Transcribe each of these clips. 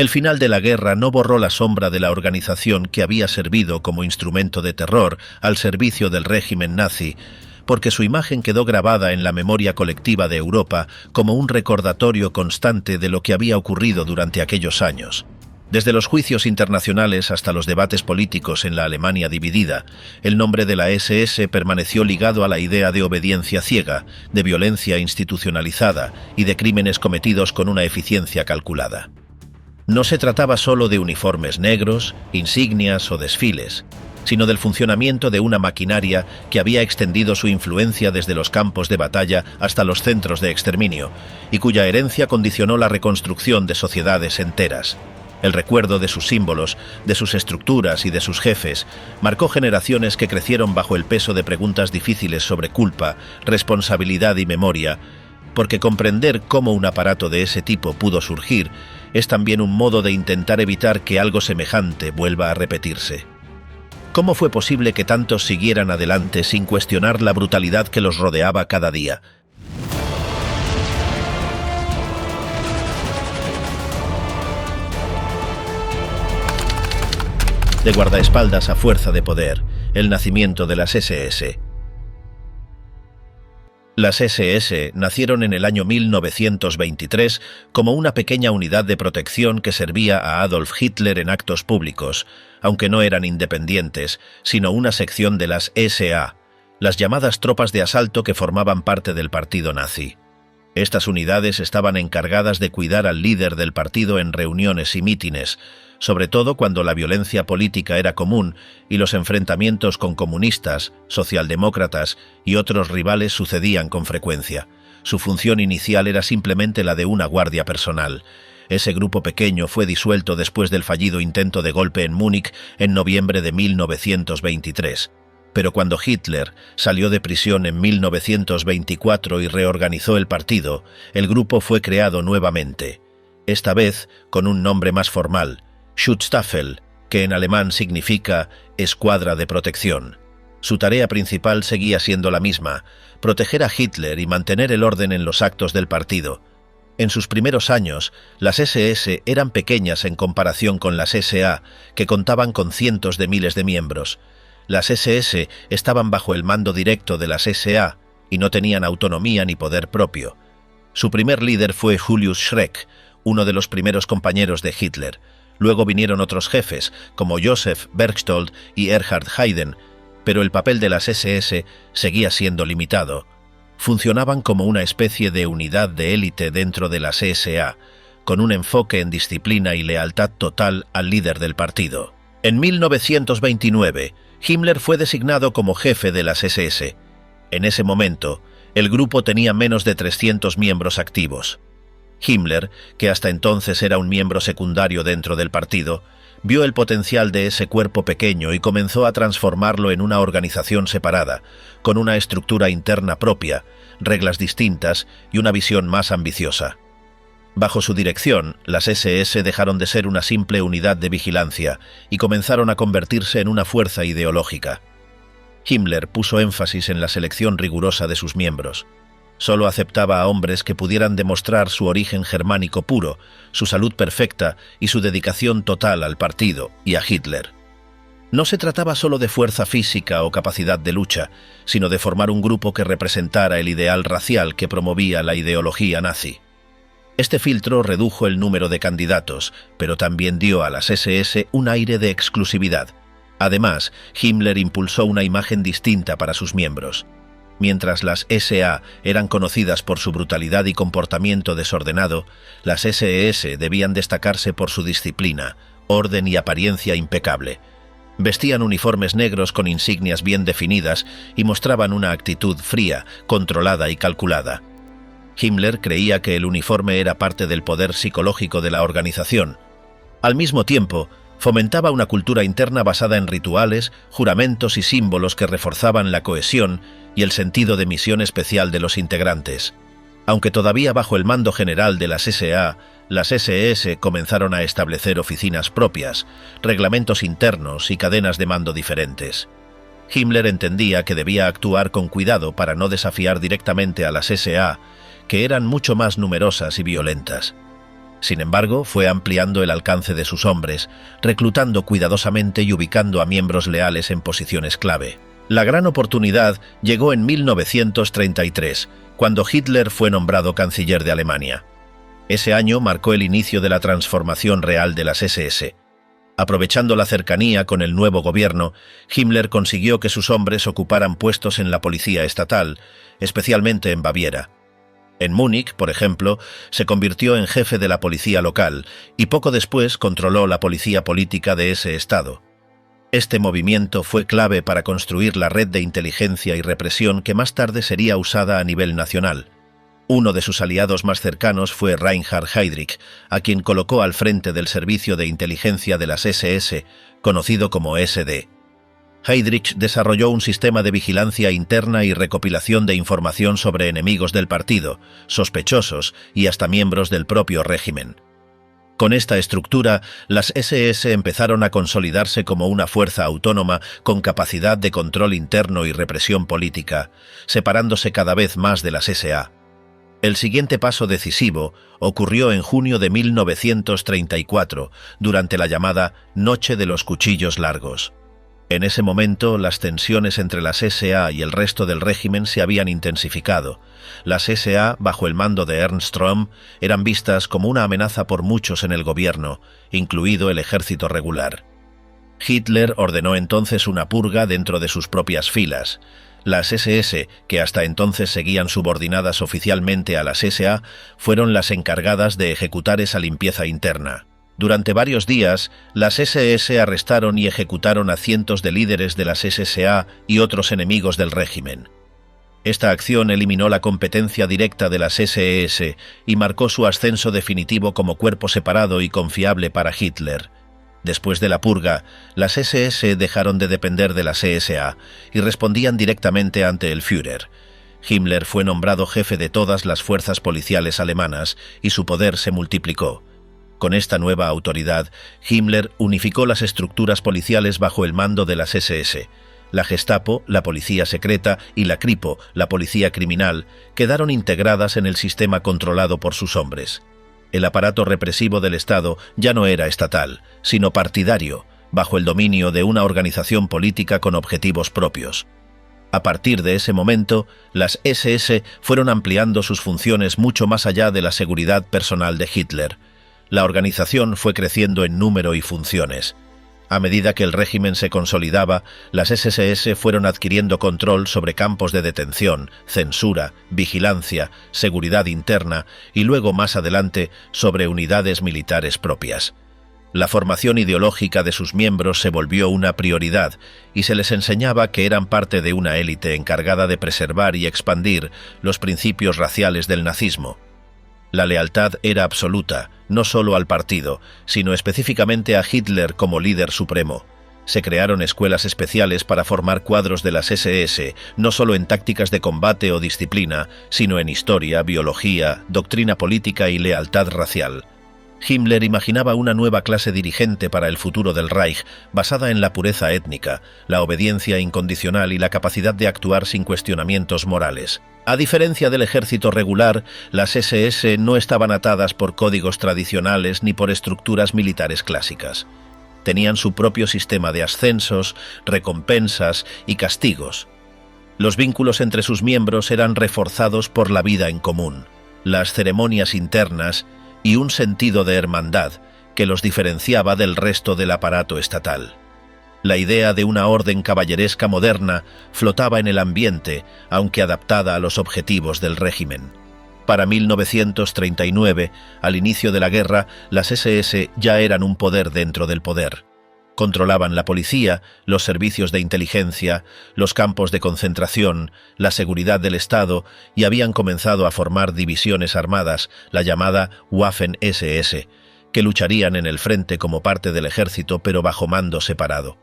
El final de la guerra no borró la sombra de la organización que había servido como instrumento de terror al servicio del régimen nazi, porque su imagen quedó grabada en la memoria colectiva de Europa como un recordatorio constante de lo que había ocurrido durante aquellos años. Desde los juicios internacionales hasta los debates políticos en la Alemania dividida, el nombre de la SS permaneció ligado a la idea de obediencia ciega, de violencia institucionalizada y de crímenes cometidos con una eficiencia calculada. No se trataba solo de uniformes negros, insignias o desfiles, sino del funcionamiento de una maquinaria que había extendido su influencia desde los campos de batalla hasta los centros de exterminio, y cuya herencia condicionó la reconstrucción de sociedades enteras. El recuerdo de sus símbolos, de sus estructuras y de sus jefes marcó generaciones que crecieron bajo el peso de preguntas difíciles sobre culpa, responsabilidad y memoria, porque comprender cómo un aparato de ese tipo pudo surgir es también un modo de intentar evitar que algo semejante vuelva a repetirse. ¿Cómo fue posible que tantos siguieran adelante sin cuestionar la brutalidad que los rodeaba cada día? De guardaespaldas a fuerza de poder, el nacimiento de las SS. Las SS nacieron en el año 1923 como una pequeña unidad de protección que servía a Adolf Hitler en actos públicos, aunque no eran independientes, sino una sección de las SA, las llamadas tropas de asalto que formaban parte del partido nazi. Estas unidades estaban encargadas de cuidar al líder del partido en reuniones y mítines, sobre todo cuando la violencia política era común y los enfrentamientos con comunistas, socialdemócratas y otros rivales sucedían con frecuencia. Su función inicial era simplemente la de una guardia personal. Ese grupo pequeño fue disuelto después del fallido intento de golpe en Múnich en noviembre de 1923. Pero cuando Hitler salió de prisión en 1924 y reorganizó el partido, el grupo fue creado nuevamente, esta vez con un nombre más formal, Schutzstaffel, que en alemán significa escuadra de protección. Su tarea principal seguía siendo la misma, proteger a Hitler y mantener el orden en los actos del partido. En sus primeros años, las SS eran pequeñas en comparación con las SA, que contaban con cientos de miles de miembros. Las SS estaban bajo el mando directo de las SA y no tenían autonomía ni poder propio. Su primer líder fue Julius Schreck, uno de los primeros compañeros de Hitler. Luego vinieron otros jefes, como Joseph Berchtold y Erhard Heiden, pero el papel de las SS seguía siendo limitado. Funcionaban como una especie de unidad de élite dentro de las SA, con un enfoque en disciplina y lealtad total al líder del partido. En 1929, Himmler fue designado como jefe de las SS. En ese momento, el grupo tenía menos de 300 miembros activos. Himmler, que hasta entonces era un miembro secundario dentro del partido, vio el potencial de ese cuerpo pequeño y comenzó a transformarlo en una organización separada, con una estructura interna propia, reglas distintas y una visión más ambiciosa. Bajo su dirección, las SS dejaron de ser una simple unidad de vigilancia y comenzaron a convertirse en una fuerza ideológica. Himmler puso énfasis en la selección rigurosa de sus miembros. Solo aceptaba a hombres que pudieran demostrar su origen germánico puro, su salud perfecta y su dedicación total al partido y a Hitler. No se trataba solo de fuerza física o capacidad de lucha, sino de formar un grupo que representara el ideal racial que promovía la ideología nazi. Este filtro redujo el número de candidatos, pero también dio a las SS un aire de exclusividad. Además, Himmler impulsó una imagen distinta para sus miembros. Mientras las SA eran conocidas por su brutalidad y comportamiento desordenado, las SS debían destacarse por su disciplina, orden y apariencia impecable. Vestían uniformes negros con insignias bien definidas y mostraban una actitud fría, controlada y calculada. Himmler creía que el uniforme era parte del poder psicológico de la organización. Al mismo tiempo, fomentaba una cultura interna basada en rituales, juramentos y símbolos que reforzaban la cohesión y el sentido de misión especial de los integrantes. Aunque todavía bajo el mando general de las SA, las SS comenzaron a establecer oficinas propias, reglamentos internos y cadenas de mando diferentes. Himmler entendía que debía actuar con cuidado para no desafiar directamente a las SA, que eran mucho más numerosas y violentas. Sin embargo, fue ampliando el alcance de sus hombres, reclutando cuidadosamente y ubicando a miembros leales en posiciones clave. La gran oportunidad llegó en 1933, cuando Hitler fue nombrado canciller de Alemania. Ese año marcó el inicio de la transformación real de las SS. Aprovechando la cercanía con el nuevo gobierno, Himmler consiguió que sus hombres ocuparan puestos en la policía estatal, especialmente en Baviera. En Múnich, por ejemplo, se convirtió en jefe de la policía local y poco después controló la policía política de ese estado. Este movimiento fue clave para construir la red de inteligencia y represión que más tarde sería usada a nivel nacional. Uno de sus aliados más cercanos fue Reinhard Heydrich, a quien colocó al frente del servicio de inteligencia de las SS, conocido como SD. Heydrich desarrolló un sistema de vigilancia interna y recopilación de información sobre enemigos del partido, sospechosos y hasta miembros del propio régimen. Con esta estructura, las SS empezaron a consolidarse como una fuerza autónoma con capacidad de control interno y represión política, separándose cada vez más de las SA. El siguiente paso decisivo ocurrió en junio de 1934, durante la llamada Noche de los Cuchillos Largos. En ese momento, las tensiones entre las SA y el resto del régimen se habían intensificado. Las SA, bajo el mando de Ernst Röhm, eran vistas como una amenaza por muchos en el gobierno, incluido el ejército regular. Hitler ordenó entonces una purga dentro de sus propias filas. Las SS, que hasta entonces seguían subordinadas oficialmente a las SA, fueron las encargadas de ejecutar esa limpieza interna. Durante varios días, las SS arrestaron y ejecutaron a cientos de líderes de las SSA y otros enemigos del régimen. Esta acción eliminó la competencia directa de las SS y marcó su ascenso definitivo como cuerpo separado y confiable para Hitler. Después de la purga, las SS dejaron de depender de las SA y respondían directamente ante el Führer. Himmler fue nombrado jefe de todas las fuerzas policiales alemanas y su poder se multiplicó. Con esta nueva autoridad, Himmler unificó las estructuras policiales bajo el mando de las SS. La Gestapo, la policía secreta, y la Kripo, la policía criminal, quedaron integradas en el sistema controlado por sus hombres. El aparato represivo del Estado ya no era estatal, sino partidario, bajo el dominio de una organización política con objetivos propios. A partir de ese momento, las SS fueron ampliando sus funciones mucho más allá de la seguridad personal de Hitler. La organización fue creciendo en número y funciones. A medida que el régimen se consolidaba, las SS fueron adquiriendo control sobre campos de detención, censura, vigilancia, seguridad interna y luego más adelante sobre unidades militares propias. La formación ideológica de sus miembros se volvió una prioridad y se les enseñaba que eran parte de una élite encargada de preservar y expandir los principios raciales del nazismo. La lealtad era absoluta, no solo al partido, sino específicamente a Hitler como líder supremo. Se crearon escuelas especiales para formar cuadros de las SS, no solo en tácticas de combate o disciplina, sino en historia, biología, doctrina política y lealtad racial. Himmler imaginaba una nueva clase dirigente para el futuro del Reich, basada en la pureza étnica, la obediencia incondicional y la capacidad de actuar sin cuestionamientos morales. A diferencia del ejército regular, las SS no estaban atadas por códigos tradicionales ni por estructuras militares clásicas. Tenían su propio sistema de ascensos, recompensas y castigos. Los vínculos entre sus miembros eran reforzados por la vida en común, las ceremonias internas y un sentido de hermandad que los diferenciaba del resto del aparato estatal. La idea de una orden caballeresca moderna flotaba en el ambiente, aunque adaptada a los objetivos del régimen. Para 1939, al inicio de la guerra, las SS ya eran un poder dentro del poder. Controlaban la policía, los servicios de inteligencia, los campos de concentración, la seguridad del Estado y habían comenzado a formar divisiones armadas, la llamada Waffen-SS, que lucharían en el frente como parte del ejército pero bajo mando separado.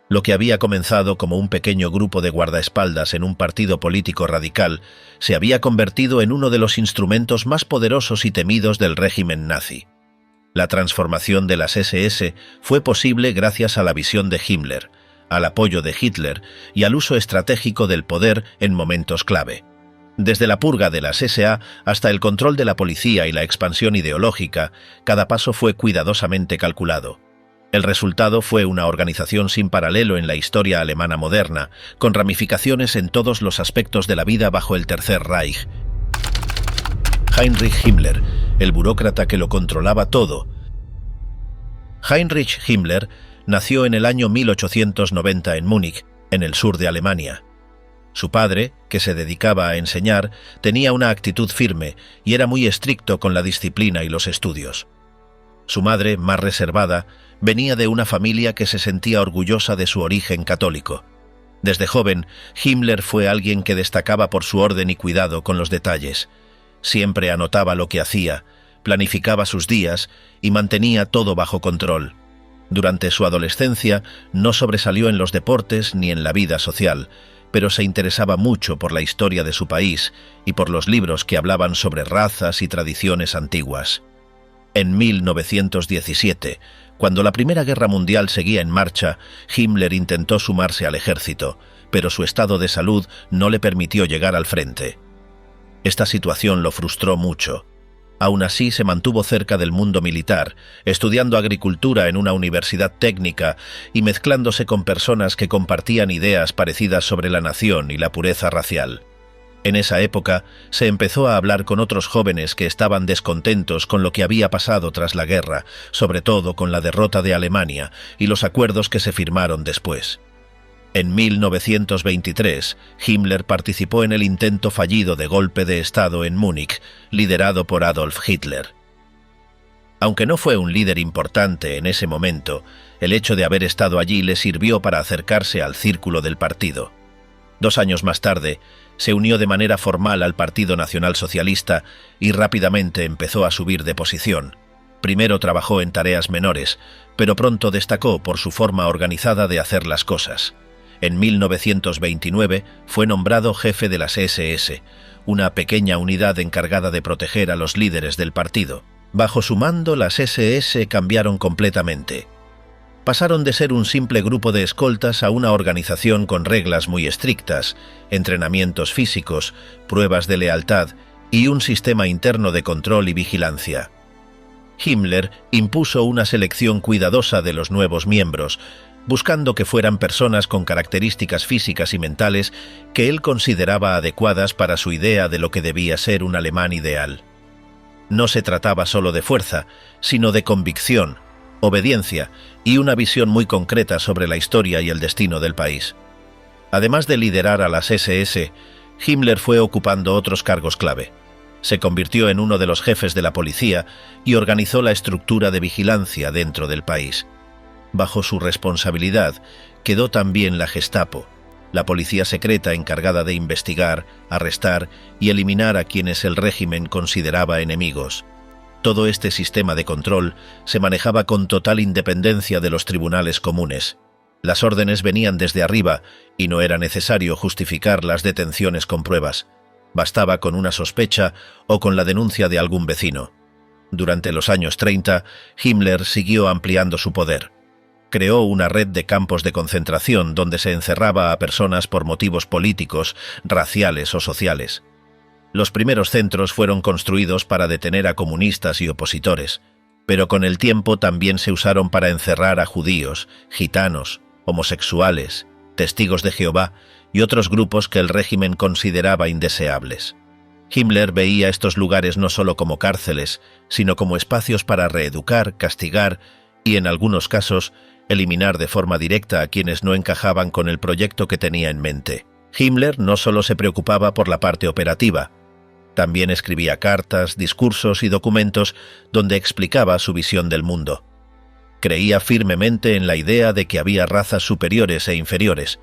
Lo que había comenzado como un pequeño grupo de guardaespaldas en un partido político radical se había convertido en uno de los instrumentos más poderosos y temidos del régimen nazi. La transformación de las SS fue posible gracias a la visión de Himmler, al apoyo de Hitler y al uso estratégico del poder en momentos clave. Desde la purga de las SA hasta el control de la policía y la expansión ideológica, cada paso fue cuidadosamente calculado. El resultado fue una organización sin paralelo en la historia alemana moderna, con ramificaciones en todos los aspectos de la vida bajo el Tercer Reich. Heinrich Himmler, el burócrata que lo controlaba todo. Heinrich Himmler nació en el año 1890 en Múnich, en el sur de Alemania. Su padre, que se dedicaba a enseñar, tenía una actitud firme y era muy estricto con la disciplina y los estudios. Su madre, más reservada, venía de una familia que se sentía orgullosa de su origen católico. Desde joven, Himmler fue alguien que destacaba por su orden y cuidado con los detalles. Siempre anotaba lo que hacía, planificaba sus días y mantenía todo bajo control. Durante su adolescencia no sobresalió en los deportes ni en la vida social, pero se interesaba mucho por la historia de su país y por los libros que hablaban sobre razas y tradiciones antiguas. En 1917, cuando la Primera Guerra Mundial seguía en marcha, Himmler intentó sumarse al ejército, pero su estado de salud no le permitió llegar al frente. Esta situación lo frustró mucho. Aún así, se mantuvo cerca del mundo militar, estudiando agricultura en una universidad técnica y mezclándose con personas que compartían ideas parecidas sobre la nación y la pureza racial. En esa época, se empezó a hablar con otros jóvenes que estaban descontentos con lo que había pasado tras la guerra, sobre todo con la derrota de Alemania y los acuerdos que se firmaron después. En 1923, Himmler participó en el intento fallido de golpe de Estado en Múnich, liderado por Adolf Hitler. Aunque no fue un líder importante en ese momento, el hecho de haber estado allí le sirvió para acercarse al círculo del partido. 2 años más tarde, se unió de manera formal al Partido Nacionalsocialista y rápidamente empezó a subir de posición. Primero trabajó en tareas menores, pero pronto destacó por su forma organizada de hacer las cosas. En 1929 fue nombrado jefe de las SS, una pequeña unidad encargada de proteger a los líderes del partido. Bajo su mando, las SS cambiaron completamente. Pasaron de ser un simple grupo de escoltas a una organización con reglas muy estrictas, entrenamientos físicos, pruebas de lealtad y un sistema interno de control y vigilancia. Himmler impuso una selección cuidadosa de los nuevos miembros, buscando que fueran personas con características físicas y mentales que él consideraba adecuadas para su idea de lo que debía ser un alemán ideal. No se trataba solo de fuerza, sino de convicción, obediencia y una visión muy concreta sobre la historia y el destino del país. Además de liderar a las SS, Himmler fue ocupando otros cargos clave. Se convirtió en uno de los jefes de la policía y organizó la estructura de vigilancia dentro del país. Bajo su responsabilidad quedó también la Gestapo, la policía secreta encargada de investigar, arrestar y eliminar a quienes el régimen consideraba enemigos. Todo este sistema de control se manejaba con total independencia de los tribunales comunes. Las órdenes venían desde arriba y no era necesario justificar las detenciones con pruebas. Bastaba con una sospecha o con la denuncia de algún vecino. Durante los años 30, Himmler siguió ampliando su poder. Creó una red de campos de concentración donde se encerraba a personas por motivos políticos, raciales o sociales. Los primeros centros fueron construidos para detener a comunistas y opositores, pero con el tiempo también se usaron para encerrar a judíos, gitanos, homosexuales, testigos de Jehová y otros grupos que el régimen consideraba indeseables. Himmler veía estos lugares no solo como cárceles, sino como espacios para reeducar, castigar y, en algunos casos, eliminar de forma directa a quienes no encajaban con el proyecto que tenía en mente. Himmler no solo se preocupaba por la parte operativa, también escribía cartas, discursos y documentos donde explicaba su visión del mundo. Creía firmemente en la idea de que había razas superiores e inferiores.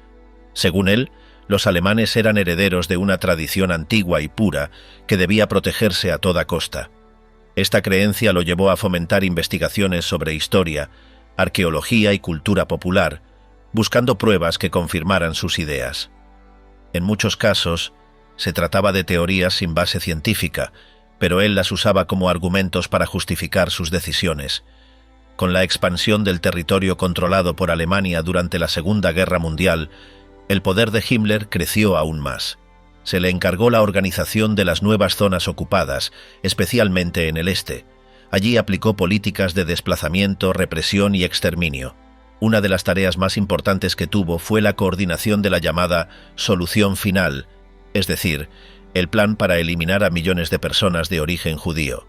Según él, los alemanes eran herederos de una tradición antigua y pura que debía protegerse a toda costa. Esta creencia lo llevó a fomentar investigaciones sobre historia, arqueología y cultura popular, buscando pruebas que confirmaran sus ideas. En muchos casos, se trataba de teorías sin base científica, pero él las usaba como argumentos para justificar sus decisiones. Con la expansión del territorio controlado por Alemania durante la Segunda Guerra Mundial, el poder de Himmler creció aún más. Se le encargó la organización de las nuevas zonas ocupadas, especialmente en el este. Allí aplicó políticas de desplazamiento, represión y exterminio. Una de las tareas más importantes que tuvo fue la coordinación de la llamada solución final, es decir, el plan para eliminar a millones de personas de origen judío.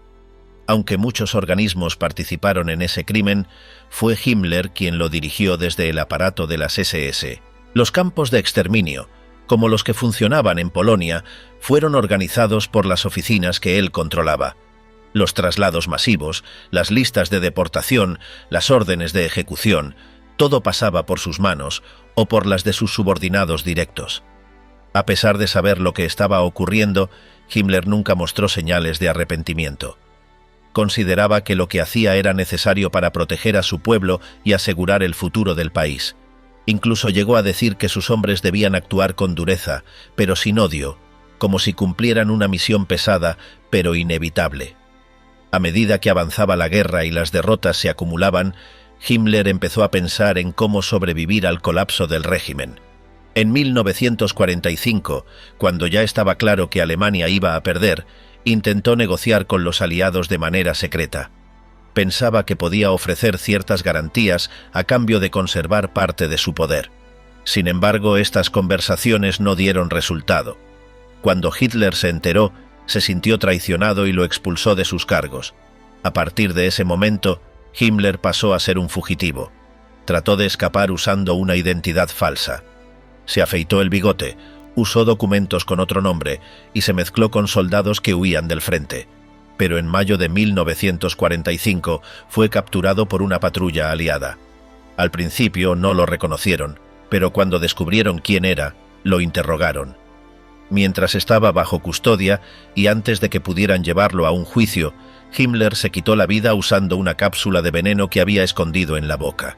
Aunque muchos organismos participaron en ese crimen, fue Himmler quien lo dirigió desde el aparato de las SS. Los campos de exterminio, como los que funcionaban en Polonia, fueron organizados por las oficinas que él controlaba. Los traslados masivos, las listas de deportación, las órdenes de ejecución, todo pasaba por sus manos o por las de sus subordinados directos. A pesar de saber lo que estaba ocurriendo, Himmler nunca mostró señales de arrepentimiento. Consideraba que lo que hacía era necesario para proteger a su pueblo y asegurar el futuro del país. Incluso llegó a decir que sus hombres debían actuar con dureza, pero sin odio, como si cumplieran una misión pesada, pero inevitable. A medida que avanzaba la guerra y las derrotas se acumulaban, Himmler empezó a pensar en cómo sobrevivir al colapso del régimen. En 1945, cuando ya estaba claro que Alemania iba a perder, intentó negociar con los aliados de manera secreta. Pensaba que podía ofrecer ciertas garantías a cambio de conservar parte de su poder. Sin embargo, estas conversaciones no dieron resultado. Cuando Hitler se enteró, se sintió traicionado y lo expulsó de sus cargos. A partir de ese momento, Himmler pasó a ser un fugitivo. Trató de escapar usando una identidad falsa. Se afeitó el bigote, usó documentos con otro nombre y se mezcló con soldados que huían del frente. Pero en mayo de 1945 fue capturado por una patrulla aliada. Al principio no lo reconocieron, pero cuando descubrieron quién era, lo interrogaron. Mientras estaba bajo custodia y antes de que pudieran llevarlo a un juicio, Himmler se quitó la vida usando una cápsula de veneno que había escondido en la boca.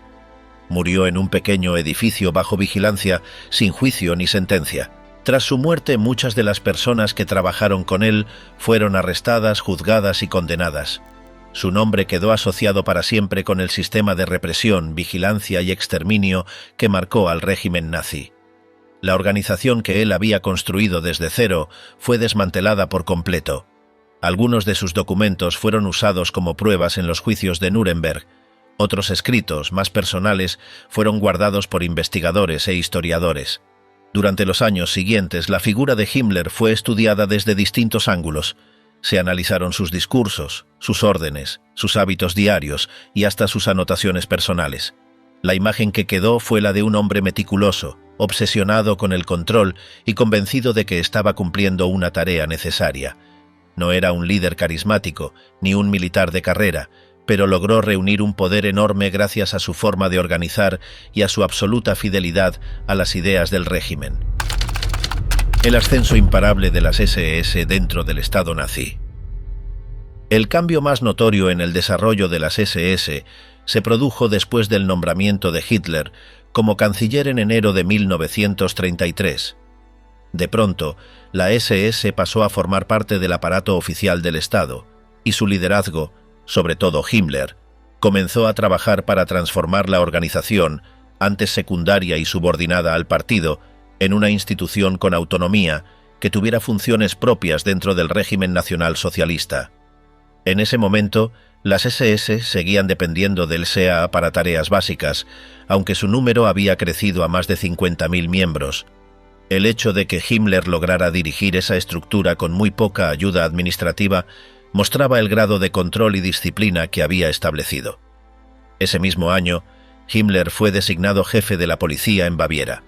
Murió en un pequeño edificio bajo vigilancia, sin juicio ni sentencia. Tras su muerte, muchas de las personas que trabajaron con él fueron arrestadas, juzgadas y condenadas. Su nombre quedó asociado para siempre con el sistema de represión, vigilancia y exterminio que marcó al régimen nazi. La organización que él había construido desde cero fue desmantelada por completo. Algunos de sus documentos fueron usados como pruebas en los juicios de Nuremberg. Otros escritos, más personales, fueron guardados por investigadores e historiadores. Durante los años siguientes, la figura de Himmler fue estudiada desde distintos ángulos. Se analizaron sus discursos, sus órdenes, sus hábitos diarios y hasta sus anotaciones personales. La imagen que quedó fue la de un hombre meticuloso, obsesionado con el control y convencido de que estaba cumpliendo una tarea necesaria. No era un líder carismático, ni un militar de carrera, pero logró reunir un poder enorme gracias a su forma de organizar y a su absoluta fidelidad a las ideas del régimen. El ascenso imparable de las SS dentro del Estado nazi. El cambio más notorio en el desarrollo de las SS se produjo después del nombramiento de Hitler como canciller en enero de 1933. De pronto, la SS pasó a formar parte del aparato oficial del Estado, y su liderazgo, sobre todo Himmler, comenzó a trabajar para transformar la organización, antes secundaria y subordinada al partido, en una institución con autonomía que tuviera funciones propias dentro del régimen nacional-socialista. En ese momento, las SS seguían dependiendo del SEA para tareas básicas, aunque su número había crecido a más de 50.000 miembros. El hecho de que Himmler lograra dirigir esa estructura con muy poca ayuda administrativa mostraba el grado de control y disciplina que había establecido. Ese mismo año, Himmler fue designado jefe de la policía en Baviera.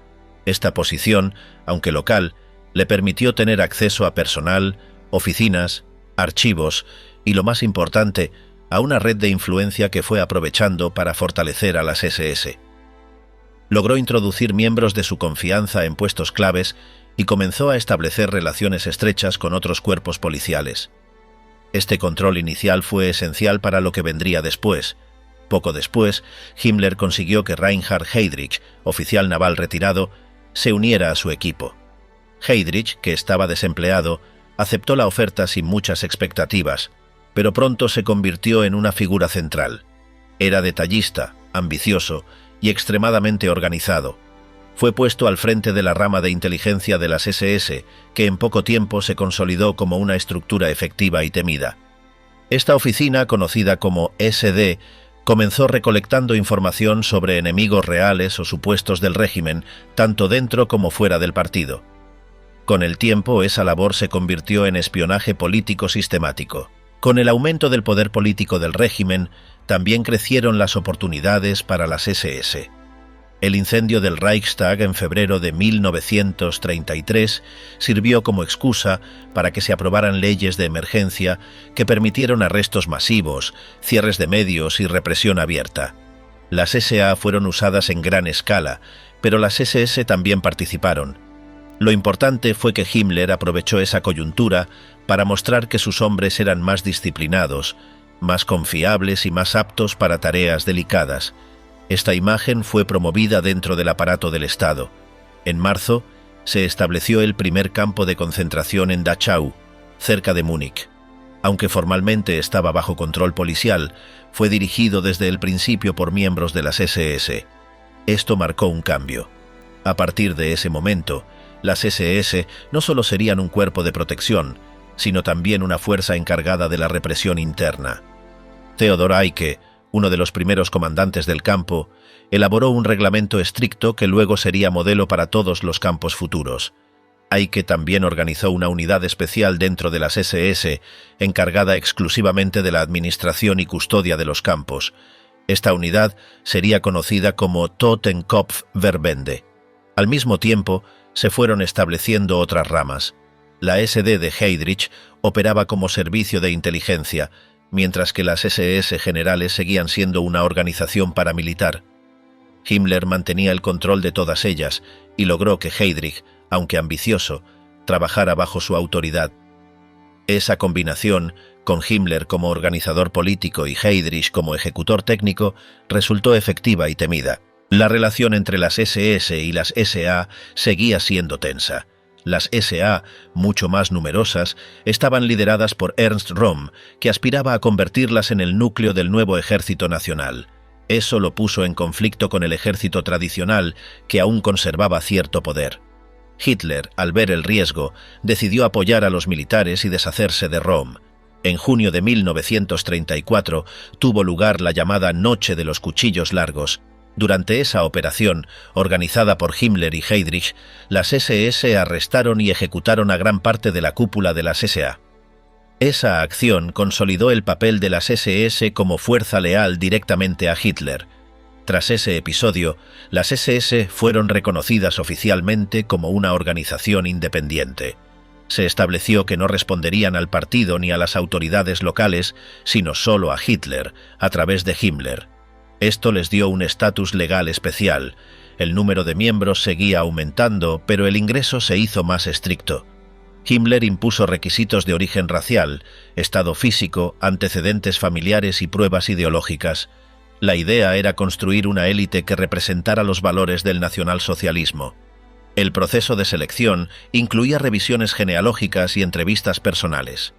Esta posición, aunque local, le permitió tener acceso a personal, oficinas, archivos y, lo más importante, a una red de influencia que fue aprovechando para fortalecer a las SS. Logró introducir miembros de su confianza en puestos claves y comenzó a establecer relaciones estrechas con otros cuerpos policiales. Este control inicial fue esencial para lo que vendría después. Poco después, Himmler consiguió que Reinhard Heydrich, oficial naval retirado, se uniera a su equipo. Heydrich, que estaba desempleado, aceptó la oferta sin muchas expectativas, pero pronto se convirtió en una figura central. Era detallista, ambicioso y extremadamente organizado. Fue puesto al frente de la rama de inteligencia de las SS, que en poco tiempo se consolidó como una estructura efectiva y temida. Esta oficina, conocida como SD, comenzó recolectando información sobre enemigos reales o supuestos del régimen, tanto dentro como fuera del partido. Con el tiempo, esa labor se convirtió en espionaje político sistemático. Con el aumento del poder político del régimen, también crecieron las oportunidades para las SS. El incendio del Reichstag en febrero de 1933 sirvió como excusa para que se aprobaran leyes de emergencia que permitieron arrestos masivos, cierres de medios y represión abierta. Las SA fueron usadas en gran escala, pero las SS también participaron. Lo importante fue que Himmler aprovechó esa coyuntura para mostrar que sus hombres eran más disciplinados, más confiables y más aptos para tareas delicadas. Esta imagen fue promovida dentro del aparato del Estado. En marzo, se estableció el primer campo de concentración en Dachau, cerca de Múnich. Aunque formalmente estaba bajo control policial, fue dirigido desde el principio por miembros de las SS. Esto marcó un cambio. A partir de ese momento, las SS no solo serían un cuerpo de protección, sino también una fuerza encargada de la represión interna. Theodor Eicke, uno de los primeros comandantes del campo, elaboró un reglamento estricto que luego sería modelo para todos los campos futuros. Eicke también organizó una unidad especial dentro de las SS, encargada exclusivamente de la administración y custodia de los campos. Esta unidad sería conocida como Totenkopfverbände. Al mismo tiempo, se fueron estableciendo otras ramas. La SD de Heydrich operaba como servicio de inteligencia, mientras que las SS generales seguían siendo una organización paramilitar. Himmler mantenía el control de todas ellas y logró que Heydrich, aunque ambicioso, trabajara bajo su autoridad. Esa combinación, con Himmler como organizador político y Heydrich como ejecutor técnico, resultó efectiva y temida. La relación entre las SS y las SA seguía siendo tensa. Las SA, mucho más numerosas, estaban lideradas por Ernst Röhm, que aspiraba a convertirlas en el núcleo del nuevo ejército nacional. Eso lo puso en conflicto con el ejército tradicional, que aún conservaba cierto poder. Hitler, al ver el riesgo, decidió apoyar a los militares y deshacerse de Röhm. En junio de 1934 tuvo lugar la llamada Noche de los Cuchillos Largos. Durante esa operación, organizada por Himmler y Heydrich, las SS arrestaron y ejecutaron a gran parte de la cúpula de las SA. Esa acción consolidó el papel de las SS como fuerza leal directamente a Hitler. Tras ese episodio, las SS fueron reconocidas oficialmente como una organización independiente. Se estableció que no responderían al partido ni a las autoridades locales, sino solo a Hitler, a través de Himmler. Esto les dio un estatus legal especial. El número de miembros seguía aumentando, pero el ingreso se hizo más estricto. Himmler impuso requisitos de origen racial, estado físico, antecedentes familiares y pruebas ideológicas. La idea era construir una élite que representara los valores del nacionalsocialismo. El proceso de selección incluía revisiones genealógicas y entrevistas personales.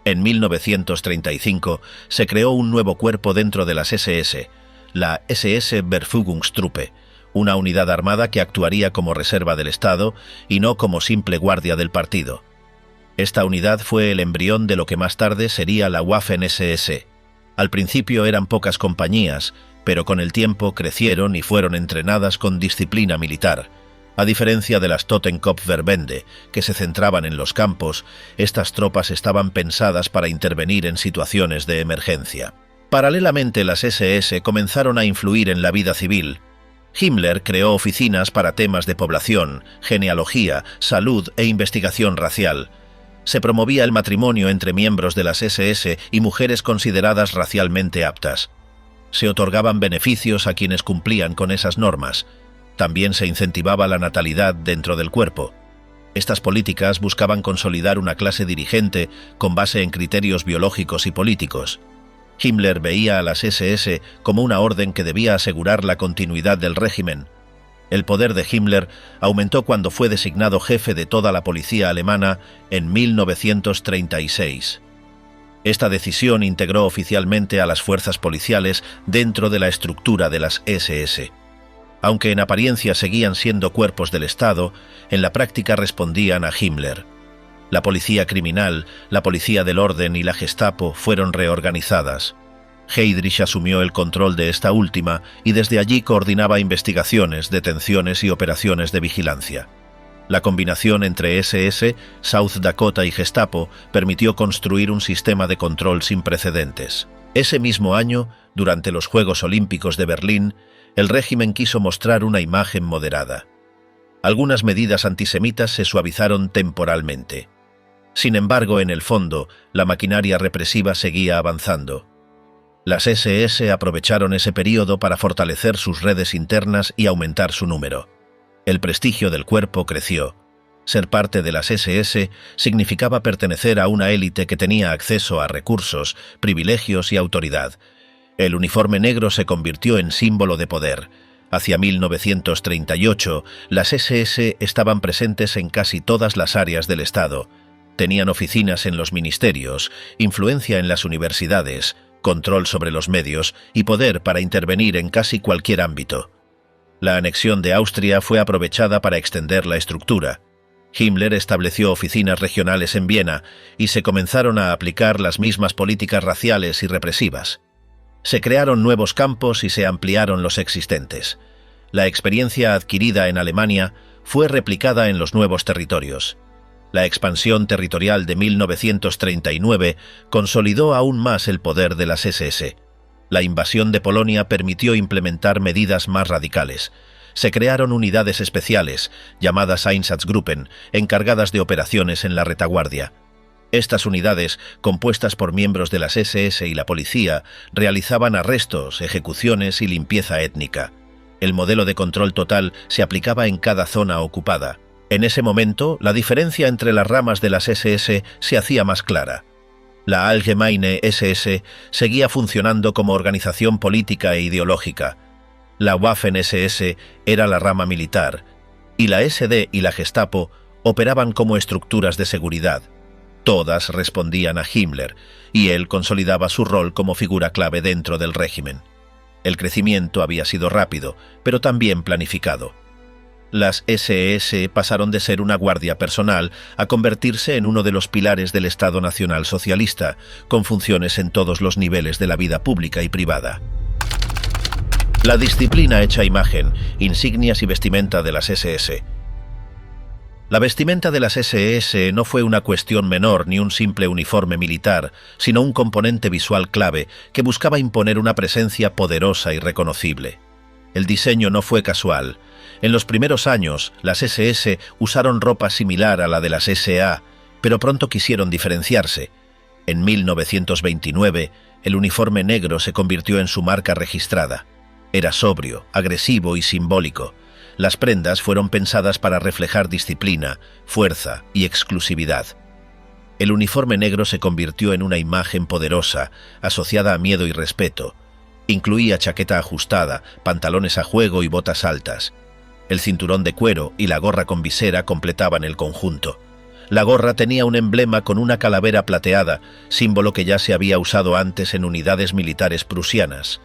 En 1935 se creó un nuevo cuerpo dentro de las SS, la SS Verfügungstruppe, una unidad armada que actuaría como reserva del Estado y no como simple guardia del partido. Esta unidad fue el embrión de lo que más tarde sería la Waffen-SS. Al principio eran pocas compañías, pero con el tiempo crecieron y fueron entrenadas con disciplina militar. A diferencia de las Totenkopfverbände, que se centraban en los campos, estas tropas estaban pensadas para intervenir en situaciones de emergencia. Paralelamente, las SS comenzaron a influir en la vida civil. Himmler creó oficinas para temas de población, genealogía, salud e investigación racial. Se promovía el matrimonio entre miembros de las SS y mujeres consideradas racialmente aptas. Se otorgaban beneficios a quienes cumplían con esas normas. También se incentivaba la natalidad dentro del cuerpo. Estas políticas buscaban consolidar una clase dirigente con base en criterios biológicos y políticos. Himmler veía a las SS como una orden que debía asegurar la continuidad del régimen. El poder de Himmler aumentó cuando fue designado jefe de toda la policía alemana en 1936. Esta decisión integró oficialmente a las fuerzas policiales dentro de la estructura de las SS. Aunque en apariencia seguían siendo cuerpos del Estado, en la práctica respondían a Himmler. La policía criminal, la policía del orden y la Gestapo fueron reorganizadas. Heydrich asumió el control de esta última y desde allí coordinaba investigaciones, detenciones y operaciones de vigilancia. La combinación entre SS, South Dakota y Gestapo permitió construir un sistema de control sin precedentes. Ese mismo año, durante los Juegos Olímpicos de Berlín, el régimen quiso mostrar una imagen moderada. Algunas medidas antisemitas se suavizaron temporalmente. Sin embargo, en el fondo, la maquinaria represiva seguía avanzando. Las SS aprovecharon ese período para fortalecer sus redes internas y aumentar su número. El prestigio del cuerpo creció. Ser parte de las SS significaba pertenecer a una élite que tenía acceso a recursos, privilegios y autoridad. El uniforme negro se convirtió en símbolo de poder. Hacia 1938, las SS estaban presentes en casi todas las áreas del Estado. Tenían oficinas en los ministerios, influencia en las universidades, control sobre los medios y poder para intervenir en casi cualquier ámbito. La anexión de Austria fue aprovechada para extender la estructura. Himmler estableció oficinas regionales en Viena y se comenzaron a aplicar las mismas políticas raciales y represivas. Se crearon nuevos campos y se ampliaron los existentes. La experiencia adquirida en Alemania fue replicada en los nuevos territorios. La expansión territorial de 1939 consolidó aún más el poder de las SS. La invasión de Polonia permitió implementar medidas más radicales. Se crearon unidades especiales, llamadas Einsatzgruppen, encargadas de operaciones en la retaguardia. Estas unidades, compuestas por miembros de las SS y la policía, realizaban arrestos, ejecuciones y limpieza étnica. El modelo de control total se aplicaba en cada zona ocupada. En ese momento, la diferencia entre las ramas de las SS se hacía más clara. La Allgemeine SS seguía funcionando como organización política e ideológica. La Waffen-SS era la rama militar, y la SD y la Gestapo operaban como estructuras de seguridad. Todas respondían a Himmler, y él consolidaba su rol como figura clave dentro del régimen. El crecimiento había sido rápido, pero también planificado. Las SS pasaron de ser una guardia personal a convertirse en uno de los pilares del Estado Nacional Socialista, con funciones en todos los niveles de la vida pública y privada. La disciplina hecha imagen, insignias y vestimenta de las SS. La vestimenta de las SS no fue una cuestión menor ni un simple uniforme militar, sino un componente visual clave que buscaba imponer una presencia poderosa y reconocible. El diseño no fue casual. En los primeros años, las SS usaron ropa similar a la de las SA, pero pronto quisieron diferenciarse. En 1929, el uniforme negro se convirtió en su marca registrada. Era sobrio, agresivo y simbólico. Las prendas fueron pensadas para reflejar disciplina, fuerza y exclusividad. El uniforme negro se convirtió en una imagen poderosa, asociada a miedo y respeto. Incluía chaqueta ajustada, pantalones a juego y botas altas. El cinturón de cuero y la gorra con visera completaban el conjunto. La gorra tenía un emblema con una calavera plateada, símbolo que ya se había usado antes en unidades militares prusianas,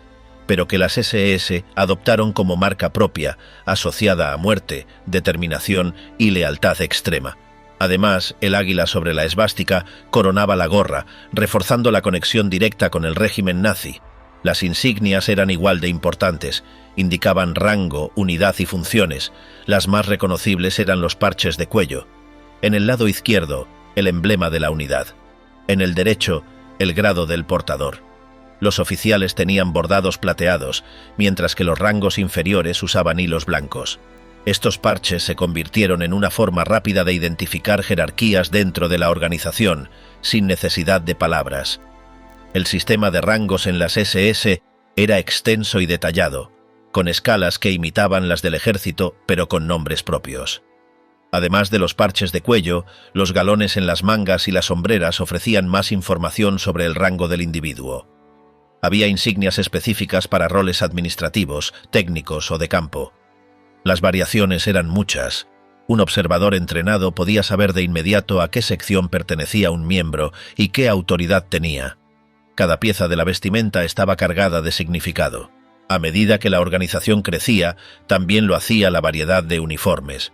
pero que las SS adoptaron como marca propia, asociada a muerte, determinación y lealtad extrema. Además, el águila sobre la esvástica coronaba la gorra, reforzando la conexión directa con el régimen nazi. Las insignias eran igual de importantes, indicaban rango, unidad y funciones. Las más reconocibles eran los parches de cuello. En el lado izquierdo, el emblema de la unidad. En el derecho, el grado del portador. Los oficiales tenían bordados plateados, mientras que los rangos inferiores usaban hilos blancos. Estos parches se convirtieron en una forma rápida de identificar jerarquías dentro de la organización, sin necesidad de palabras. El sistema de rangos en las SS era extenso y detallado, con escalas que imitaban las del ejército, pero con nombres propios. Además de los parches de cuello, los galones en las mangas y las sombreras ofrecían más información sobre el rango del individuo. Había insignias específicas para roles administrativos, técnicos o de campo. Las variaciones eran muchas. Un observador entrenado podía saber de inmediato a qué sección pertenecía un miembro y qué autoridad tenía. Cada pieza de la vestimenta estaba cargada de significado. A medida que la organización crecía, también lo hacía la variedad de uniformes.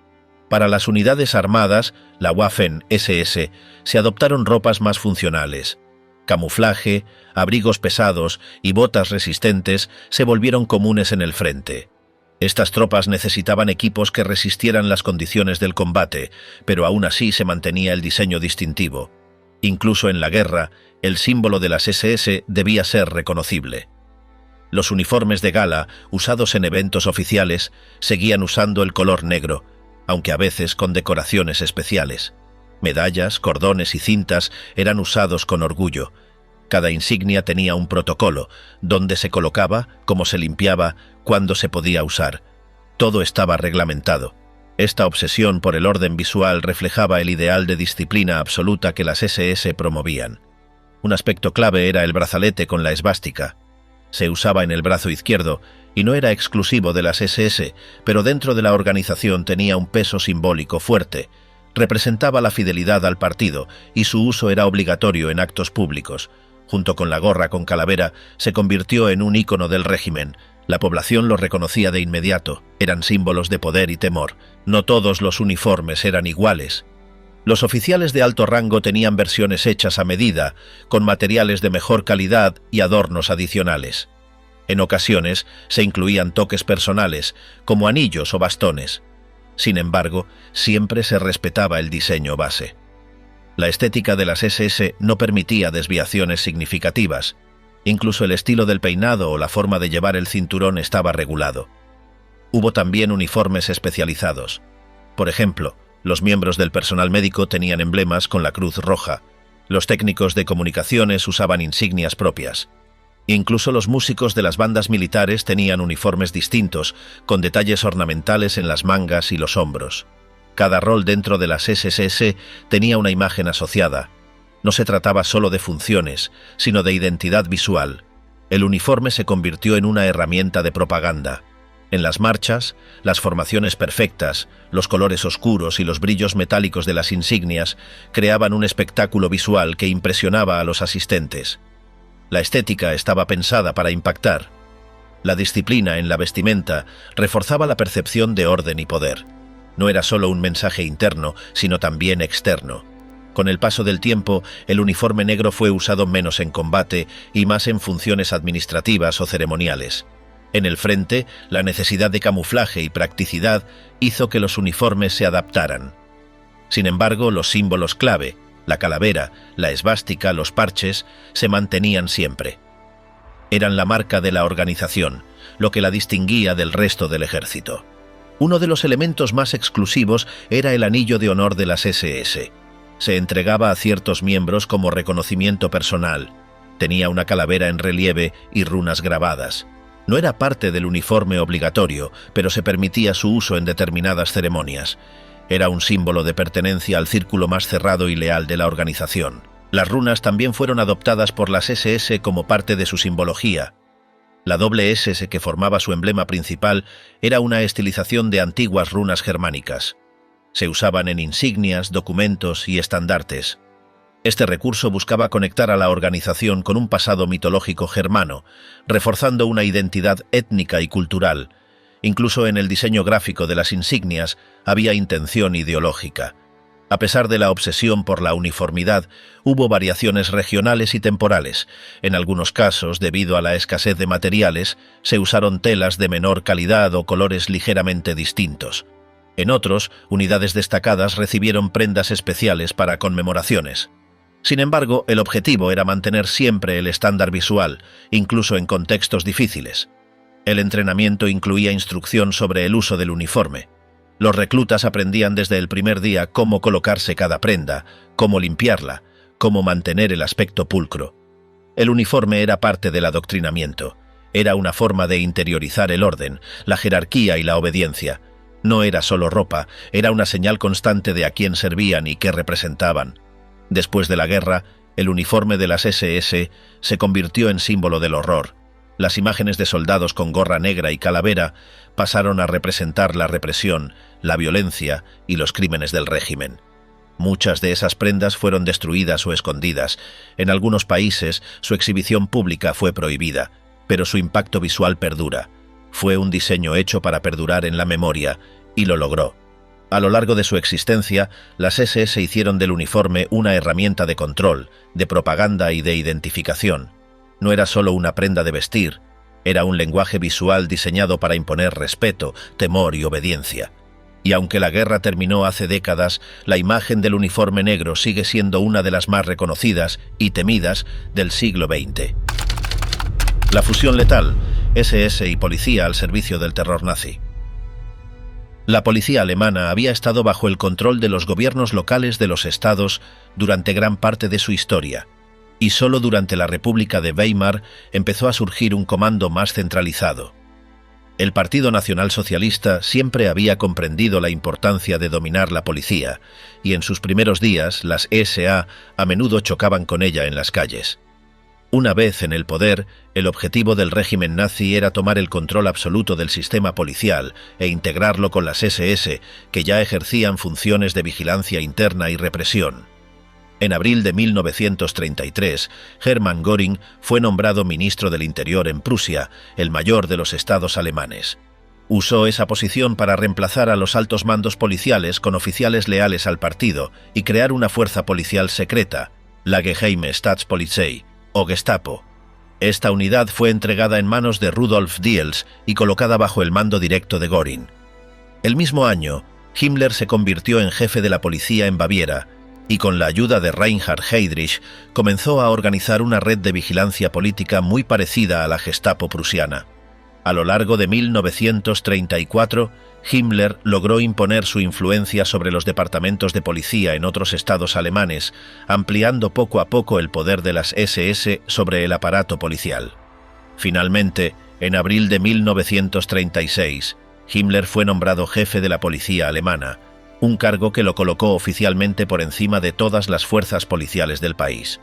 Para las unidades armadas, la Waffen-SS, se adoptaron ropas más funcionales. Camuflaje, abrigos pesados y botas resistentes se volvieron comunes en el frente. Estas tropas necesitaban equipos que resistieran las condiciones del combate, pero aún así se mantenía el diseño distintivo. Incluso en la guerra, el símbolo de las SS debía ser reconocible. Los uniformes de gala, usados en eventos oficiales, seguían usando el color negro, aunque a veces con decoraciones especiales. Medallas, cordones y cintas eran usados con orgullo. Cada insignia tenía un protocolo, dónde se colocaba, cómo se limpiaba, cuándo se podía usar. Todo estaba reglamentado. Esta obsesión por el orden visual reflejaba el ideal de disciplina absoluta que las SS promovían. Un aspecto clave era el brazalete con la esvástica. Se usaba en el brazo izquierdo y no era exclusivo de las SS, pero dentro de la organización tenía un peso simbólico fuerte. Representaba la fidelidad al partido y su uso era obligatorio en actos públicos. Junto con la gorra con calavera, se convirtió en un ícono del régimen. La población lo reconocía de inmediato. Eran símbolos de poder y temor. No todos los uniformes eran iguales. Los oficiales de alto rango tenían versiones hechas a medida, con materiales de mejor calidad y adornos adicionales. En ocasiones se incluían toques personales, como anillos o bastones. Sin embargo, siempre se respetaba el diseño base. La estética de las SS no permitía desviaciones significativas. Incluso el estilo del peinado o la forma de llevar el cinturón estaba regulado. Hubo también uniformes especializados. Por ejemplo, los miembros del personal médico tenían emblemas con la Cruz Roja. Los técnicos de comunicaciones usaban insignias propias. Incluso los músicos de las bandas militares tenían uniformes distintos, con detalles ornamentales en las mangas y los hombros. Cada rol dentro de las SS tenía una imagen asociada. No se trataba solo de funciones, sino de identidad visual. El uniforme se convirtió en una herramienta de propaganda. En las marchas, las formaciones perfectas, los colores oscuros y los brillos metálicos de las insignias creaban un espectáculo visual que impresionaba a los asistentes. La estética estaba pensada para impactar. La disciplina en la vestimenta reforzaba la percepción de orden y poder. No era solo un mensaje interno, sino también externo. Con el paso del tiempo, el uniforme negro fue usado menos en combate y más en funciones administrativas o ceremoniales. En el frente, la necesidad de camuflaje y practicidad hizo que los uniformes se adaptaran. Sin embargo, los símbolos clave, la calavera, la esvástica, los parches, se mantenían siempre. Eran la marca de la organización, lo que la distinguía del resto del ejército. Uno de los elementos más exclusivos era el anillo de honor de las SS. Se entregaba a ciertos miembros como reconocimiento personal. Tenía una calavera en relieve y runas grabadas. No era parte del uniforme obligatorio, pero se permitía su uso en determinadas ceremonias. Era un símbolo de pertenencia al círculo más cerrado y leal de la organización. Las runas también fueron adoptadas por las SS como parte de su simbología. La doble SS que formaba su emblema principal era una estilización de antiguas runas germánicas. Se usaban en insignias, documentos y estandartes. Este recurso buscaba conectar a la organización con un pasado mitológico germano, reforzando una identidad étnica y cultural. Incluso en el diseño gráfico de las insignias había intención ideológica. A pesar de la obsesión por la uniformidad, hubo variaciones regionales y temporales. En algunos casos, debido a la escasez de materiales, se usaron telas de menor calidad o colores ligeramente distintos. En otros, unidades destacadas recibieron prendas especiales para conmemoraciones. Sin embargo, el objetivo era mantener siempre el estándar visual, incluso en contextos difíciles. El entrenamiento incluía instrucción sobre el uso del uniforme. Los reclutas aprendían desde el primer día cómo colocarse cada prenda, cómo limpiarla, cómo mantener el aspecto pulcro. El uniforme era parte del adoctrinamiento. Era una forma de interiorizar el orden, la jerarquía y la obediencia. No era solo ropa, era una señal constante de a quién servían y qué representaban. Después de la guerra, el uniforme de las SS se convirtió en símbolo del horror. Las imágenes de soldados con gorra negra y calavera pasaron a representar la represión, la violencia y los crímenes del régimen. Muchas de esas prendas fueron destruidas o escondidas. En algunos países, su exhibición pública fue prohibida. pero su impacto visual perdura. Fue un diseño hecho para perdurar en la memoria, y lo logró. A lo largo de su existencia, las SS hicieron del uniforme una herramienta de control, de propaganda y de identificación. No era solo una prenda de vestir, era un lenguaje visual diseñado para imponer respeto, temor y obediencia. Y aunque la guerra terminó hace décadas, la imagen del uniforme negro sigue siendo una de las más reconocidas y temidas del siglo XX. La fusión letal, SS y policía al servicio del terror nazi. La policía alemana había estado bajo el control de los gobiernos locales de los estados durante gran parte de su historia, y solo durante la República de Weimar empezó a surgir un comando más centralizado. El Partido Nacional Socialista siempre había comprendido la importancia de dominar la policía, y en sus primeros días las SA a menudo chocaban con ella en las calles. Una vez en el poder, el objetivo del régimen nazi era tomar el control absoluto del sistema policial e integrarlo con las SS, que ya ejercían funciones de vigilancia interna y represión. En abril de 1933, Hermann Göring fue nombrado ministro del Interior en Prusia, el mayor de los estados alemanes. Usó esa posición para reemplazar a los altos mandos policiales con oficiales leales al partido y crear una fuerza policial secreta, la Geheime Staatspolizei, o Gestapo. Esta unidad fue entregada en manos de Rudolf Diels y colocada bajo el mando directo de Göring. El mismo año, Himmler se convirtió en jefe de la policía en Baviera y con la ayuda de Reinhard Heydrich comenzó a organizar una red de vigilancia política muy parecida a la Gestapo prusiana. A lo largo de 1934, Himmler logró imponer su influencia sobre los departamentos de policía en otros estados alemanes, ampliando poco a poco el poder de las SS sobre el aparato policial. Finalmente, en abril de 1936, Himmler fue nombrado jefe de la policía alemana, un cargo que lo colocó oficialmente por encima de todas las fuerzas policiales del país.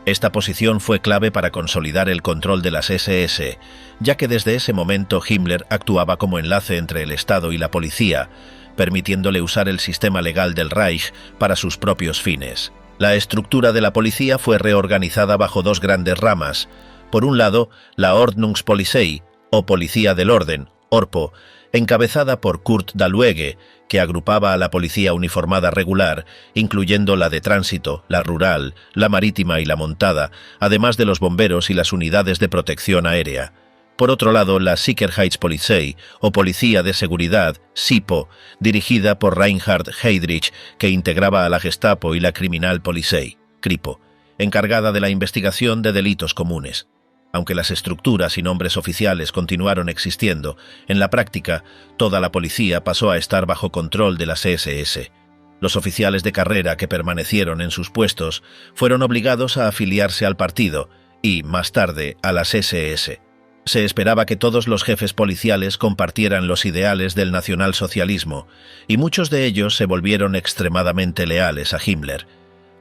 Esta posición fue clave para consolidar el control de las SS, ya que desde ese momento Himmler actuaba como enlace entre el Estado y la policía, permitiéndole usar el sistema legal del Reich para sus propios fines. La estructura de la policía fue reorganizada bajo dos grandes ramas. Por un lado, la Ordnungspolizei, o Policía del Orden, Orpo, encabezada por Kurt Daluege, que agrupaba a la policía uniformada regular, incluyendo la de tránsito, la rural, la marítima y la montada, además de los bomberos y las unidades de protección aérea. Por otro lado, la Sicherheitspolizei, o Policía de Seguridad, SIPO, dirigida por Reinhard Heydrich, que integraba a la Gestapo y la Kriminalpolizei, Kripo, encargada de la investigación de delitos comunes. Aunque las estructuras y nombres oficiales continuaron existiendo, en la práctica, toda la policía pasó a estar bajo control de las SS. Los oficiales de carrera que permanecieron en sus puestos fueron obligados a afiliarse al partido y, más tarde, a las SS. Se esperaba que todos los jefes policiales compartieran los ideales del nacionalsocialismo, y muchos de ellos se volvieron extremadamente leales a Himmler.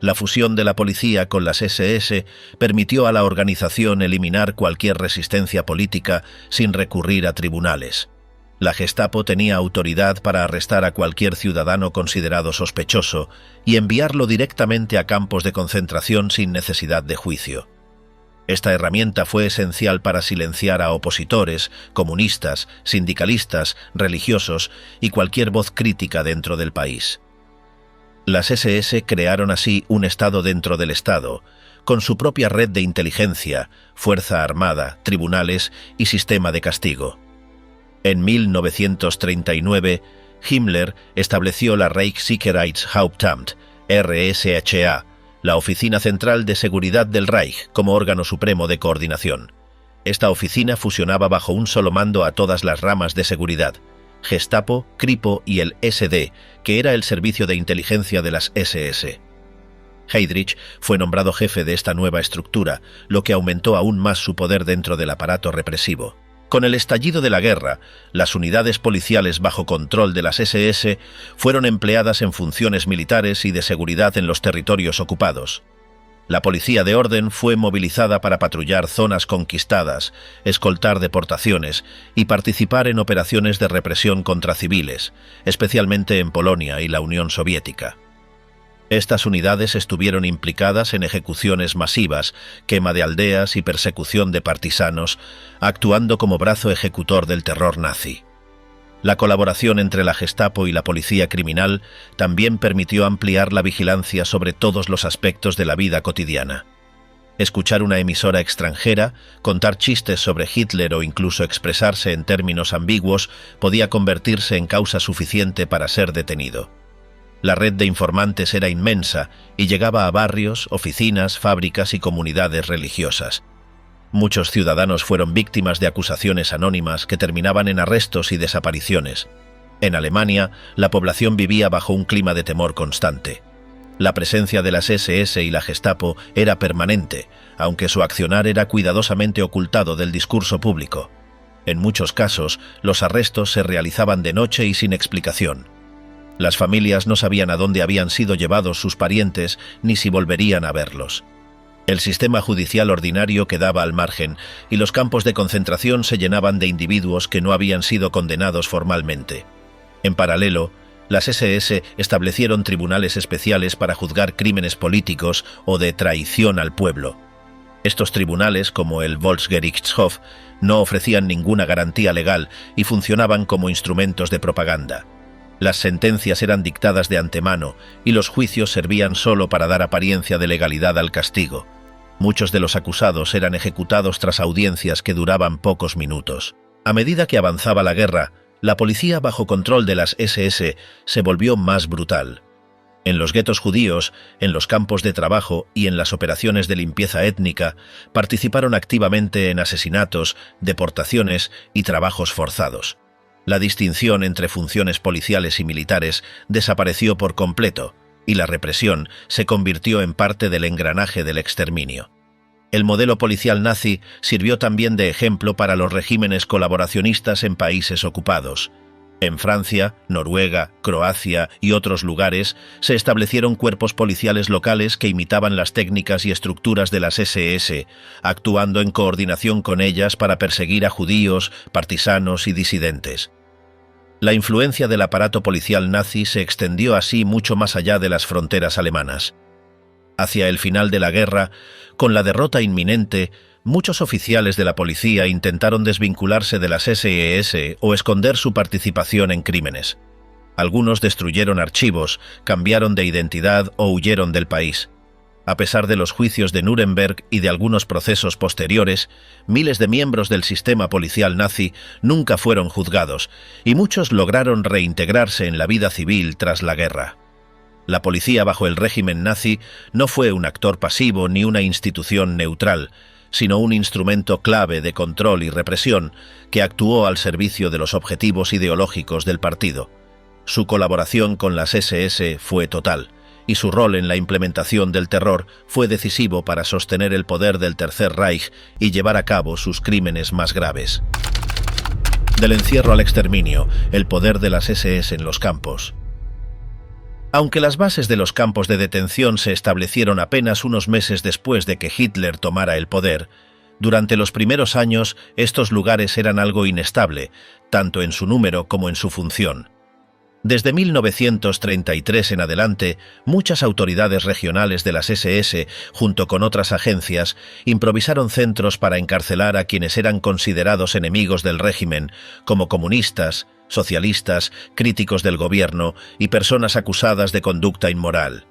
La fusión de la policía con las SS permitió a la organización eliminar cualquier resistencia política sin recurrir a tribunales. La Gestapo tenía autoridad para arrestar a cualquier ciudadano considerado sospechoso y enviarlo directamente a campos de concentración sin necesidad de juicio. Esta herramienta fue esencial para silenciar a opositores, comunistas, sindicalistas, religiosos y cualquier voz crítica dentro del país. Las SS crearon así un Estado dentro del Estado, con su propia red de inteligencia, fuerza armada, tribunales y sistema de castigo. En 1939, Himmler estableció la Reichssicherheitshauptamt, RSHA, la Oficina Central de Seguridad del Reich, como órgano supremo de coordinación. Esta oficina fusionaba bajo un solo mando a todas las ramas de seguridad, Gestapo, Kripo y el SD, que era el servicio de inteligencia de las SS. Heydrich fue nombrado jefe de esta nueva estructura, lo que aumentó aún más su poder dentro del aparato represivo. Con el estallido de la guerra, las unidades policiales bajo control de las SS fueron empleadas en funciones militares y de seguridad en los territorios ocupados. La policía de orden fue movilizada para patrullar zonas conquistadas, escoltar deportaciones y participar en operaciones de represión contra civiles, especialmente en Polonia y la Unión Soviética. Estas unidades estuvieron implicadas en ejecuciones masivas, quema de aldeas y persecución de partisanos, actuando como brazo ejecutor del terror nazi. La colaboración entre la Gestapo y la policía criminal también permitió ampliar la vigilancia sobre todos los aspectos de la vida cotidiana. Escuchar una emisora extranjera, contar chistes sobre Hitler o incluso expresarse en términos ambiguos podía convertirse en causa suficiente para ser detenido. La red de informantes era inmensa y llegaba a barrios, oficinas, fábricas y comunidades religiosas. Muchos ciudadanos fueron víctimas de acusaciones anónimas que terminaban en arrestos y desapariciones. En Alemania, la población vivía bajo un clima de temor constante. La presencia de las SS y la Gestapo era permanente, aunque su accionar era cuidadosamente ocultado del discurso público. En muchos casos, los arrestos se realizaban de noche y sin explicación. Las familias no sabían a dónde habían sido llevados sus parientes ni si volverían a verlos. El sistema judicial ordinario quedaba al margen y los campos de concentración se llenaban de individuos que no habían sido condenados formalmente. En paralelo, las SS establecieron tribunales especiales para juzgar crímenes políticos o de traición al pueblo. Estos tribunales, como el Volksgerichtshof, no ofrecían ninguna garantía legal y funcionaban como instrumentos de propaganda. Las sentencias eran dictadas de antemano y los juicios servían solo para dar apariencia de legalidad al castigo. Muchos de los acusados eran ejecutados tras audiencias que duraban pocos minutos. A medida que avanzaba la guerra, la policía bajo control de las SS se volvió más brutal. En los guetos judíos, en los campos de trabajo y en las operaciones de limpieza étnica, participaron activamente en asesinatos, deportaciones y trabajos forzados. La distinción entre funciones policiales y militares desapareció por completo, y la represión se convirtió en parte del engranaje del exterminio. El modelo policial nazi sirvió también de ejemplo para los regímenes colaboracionistas en países ocupados. En Francia, Noruega, Croacia y otros lugares se establecieron cuerpos policiales locales que imitaban las técnicas y estructuras de las SS, actuando en coordinación con ellas para perseguir a judíos, partisanos y disidentes. La influencia del aparato policial nazi se extendió así mucho más allá de las fronteras alemanas. Hacia el final de la guerra, con la derrota inminente, muchos oficiales de la policía intentaron desvincularse de las SS o esconder su participación en crímenes. Algunos destruyeron archivos, cambiaron de identidad o huyeron del país. A pesar de los juicios de Nuremberg y de algunos procesos posteriores, miles de miembros del sistema policial nazi nunca fueron juzgados, y muchos lograron reintegrarse en la vida civil tras la guerra. La policía bajo el régimen nazi no fue un actor pasivo ni una institución neutral, sino un instrumento clave de control y represión que actuó al servicio de los objetivos ideológicos del partido. Su colaboración con las SS fue total, y su rol en la implementación del terror fue decisivo para sostener el poder del Tercer Reich y llevar a cabo sus crímenes más graves. Del encierro al exterminio, el poder de las SS en los campos. Aunque las bases de los campos de detención se establecieron apenas unos meses después de que Hitler tomara el poder, durante los primeros años estos lugares eran algo inestable, tanto en su número como en su función. Desde 1933 en adelante, muchas autoridades regionales de las SS, junto con otras agencias, improvisaron centros para encarcelar a quienes eran considerados enemigos del régimen, como comunistas, socialistas, críticos del gobierno y personas acusadas de conducta inmoral.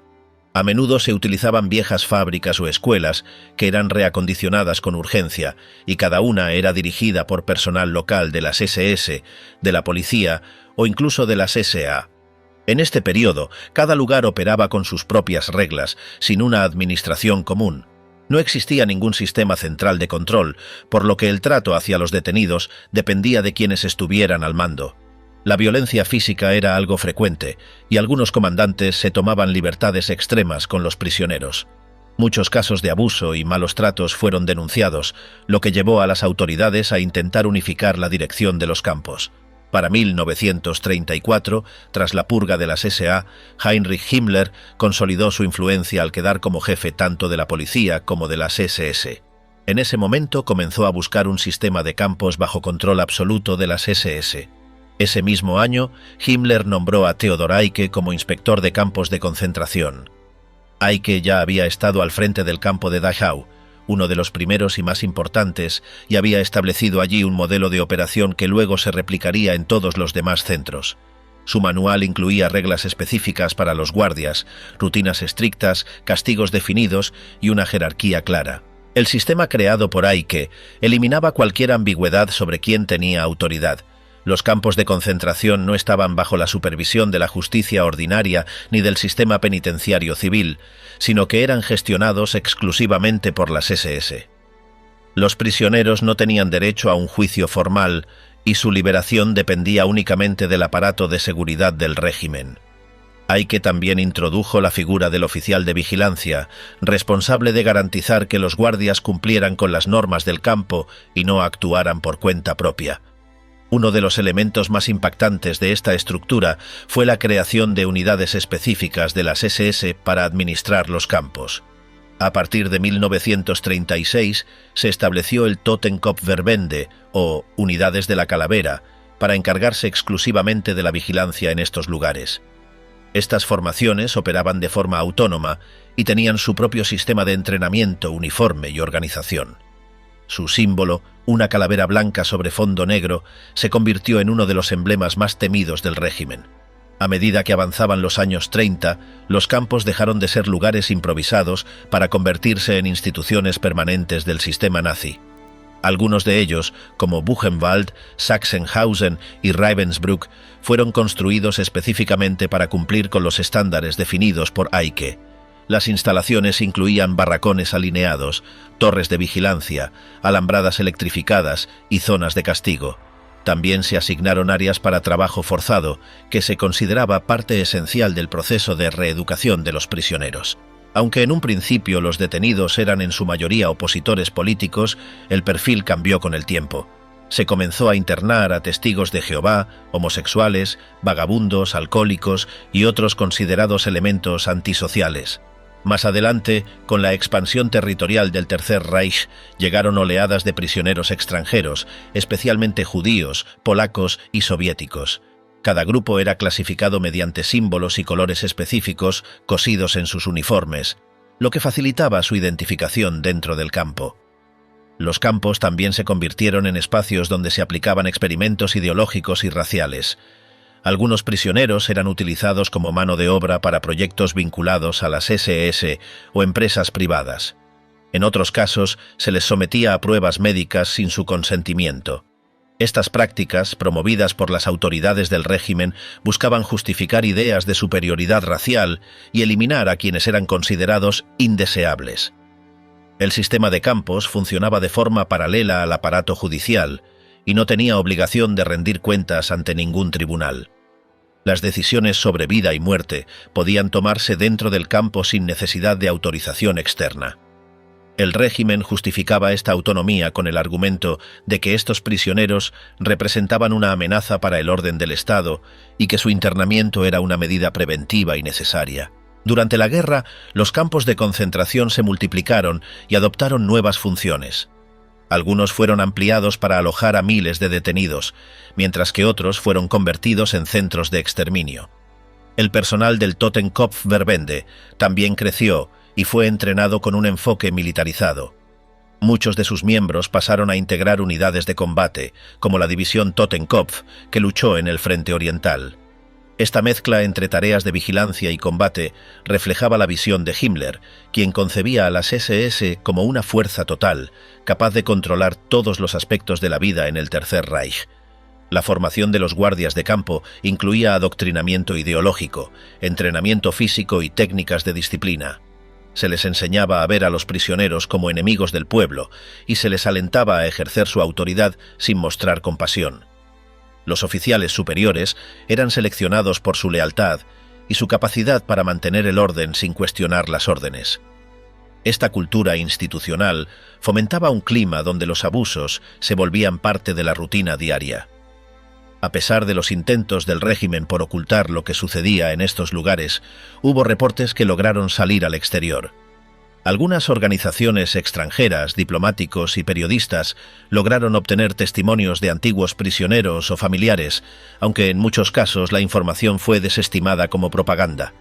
A menudo se utilizaban viejas fábricas o escuelas que eran reacondicionadas con urgencia, y cada una era dirigida por personal local de las SS, de la policía o incluso de las SA. En este periodo, cada lugar operaba con sus propias reglas, sin una administración común. No existía ningún sistema central de control, por lo que el trato hacia los detenidos dependía de quienes estuvieran al mando. La violencia física era algo frecuente, y algunos comandantes se tomaban libertades extremas con los prisioneros. Muchos casos de abuso y malos tratos fueron denunciados, lo que llevó a las autoridades a intentar unificar la dirección de los campos. Para 1934, tras la purga de las SA, Heinrich Himmler consolidó su influencia al quedar como jefe tanto de la policía como de las SS. En ese momento comenzó a buscar un sistema de campos bajo control absoluto de las SS. Ese mismo año, Himmler nombró a Theodor Eicke como inspector de campos de concentración. Eicke ya había estado al frente del campo de Dachau, uno de los primeros y más importantes, y había establecido allí un modelo de operación que luego se replicaría en todos los demás centros. Su manual incluía reglas específicas para los guardias, rutinas estrictas, castigos definidos y una jerarquía clara. El sistema creado por Eicke eliminaba cualquier ambigüedad sobre quién tenía autoridad. Los campos de concentración no estaban bajo la supervisión de la justicia ordinaria ni del sistema penitenciario civil, sino que eran gestionados exclusivamente por las SS. Los prisioneros no tenían derecho a un juicio formal y su liberación dependía únicamente del aparato de seguridad del régimen. Eicke también introdujo la figura del oficial de vigilancia, responsable de garantizar que los guardias cumplieran con las normas del campo y no actuaran por cuenta propia. Uno de los elementos más impactantes de esta estructura fue la creación de unidades específicas de las SS para administrar los campos. A partir de 1936 se estableció el Totenkopfverbände, o Unidades de la Calavera, para encargarse exclusivamente de la vigilancia en estos lugares. Estas formaciones operaban de forma autónoma y tenían su propio sistema de entrenamiento, uniforme y organización. Su símbolo, una calavera blanca sobre fondo negro, se convirtió en uno de los emblemas más temidos del régimen. A medida que avanzaban los años 30, los campos dejaron de ser lugares improvisados para convertirse en instituciones permanentes del sistema nazi. Algunos de ellos, como Buchenwald, Sachsenhausen y Ravensbrück, fueron construidos específicamente para cumplir con los estándares definidos por Eicke. Las instalaciones incluían barracones alineados, torres de vigilancia, alambradas electrificadas y zonas de castigo. También se asignaron áreas para trabajo forzado, que se consideraba parte esencial del proceso de reeducación de los prisioneros. Aunque en un principio los detenidos eran en su mayoría opositores políticos, el perfil cambió con el tiempo. Se comenzó a internar a testigos de Jehová, homosexuales, vagabundos, alcohólicos y otros considerados elementos antisociales. Más adelante, con la expansión territorial del Tercer Reich, llegaron oleadas de prisioneros extranjeros, especialmente judíos, polacos y soviéticos. Cada grupo era clasificado mediante símbolos y colores específicos cosidos en sus uniformes, lo que facilitaba su identificación dentro del campo. Los campos también se convirtieron en espacios donde se aplicaban experimentos ideológicos y raciales. Algunos prisioneros eran utilizados como mano de obra para proyectos vinculados a las SS o empresas privadas. En otros casos, se les sometía a pruebas médicas sin su consentimiento. Estas prácticas, promovidas por las autoridades del régimen, buscaban justificar ideas de superioridad racial y eliminar a quienes eran considerados indeseables. El sistema de campos funcionaba de forma paralela al aparato judicial y no tenía obligación de rendir cuentas ante ningún tribunal. Las decisiones sobre vida y muerte podían tomarse dentro del campo sin necesidad de autorización externa. El régimen justificaba esta autonomía con el argumento de que estos prisioneros representaban una amenaza para el orden del Estado y que su internamiento era una medida preventiva y necesaria. Durante la guerra, los campos de concentración se multiplicaron y adoptaron nuevas funciones. Algunos fueron ampliados para alojar a miles de detenidos, mientras que otros fueron convertidos en centros de exterminio. El personal del Totenkopfverbände también creció y fue entrenado con un enfoque militarizado. Muchos de sus miembros pasaron a integrar unidades de combate, como la división Totenkopf, que luchó en el Frente Oriental. Esta mezcla entre tareas de vigilancia y combate reflejaba la visión de Himmler, quien concebía a las SS como una fuerza total, capaz de controlar todos los aspectos de la vida en el Tercer Reich. La formación de los guardias de campo incluía adoctrinamiento ideológico, entrenamiento físico y técnicas de disciplina. Se les enseñaba a ver a los prisioneros como enemigos del pueblo y se les alentaba a ejercer su autoridad sin mostrar compasión. Los oficiales superiores eran seleccionados por su lealtad y su capacidad para mantener el orden sin cuestionar las órdenes. Esta cultura institucional fomentaba un clima donde los abusos se volvían parte de la rutina diaria. A pesar de los intentos del régimen por ocultar lo que sucedía en estos lugares, hubo reportes que lograron salir al exterior. Algunas organizaciones extranjeras, diplomáticos y periodistas lograron obtener testimonios de antiguos prisioneros o familiares, aunque en muchos casos la información fue desestimada como propaganda.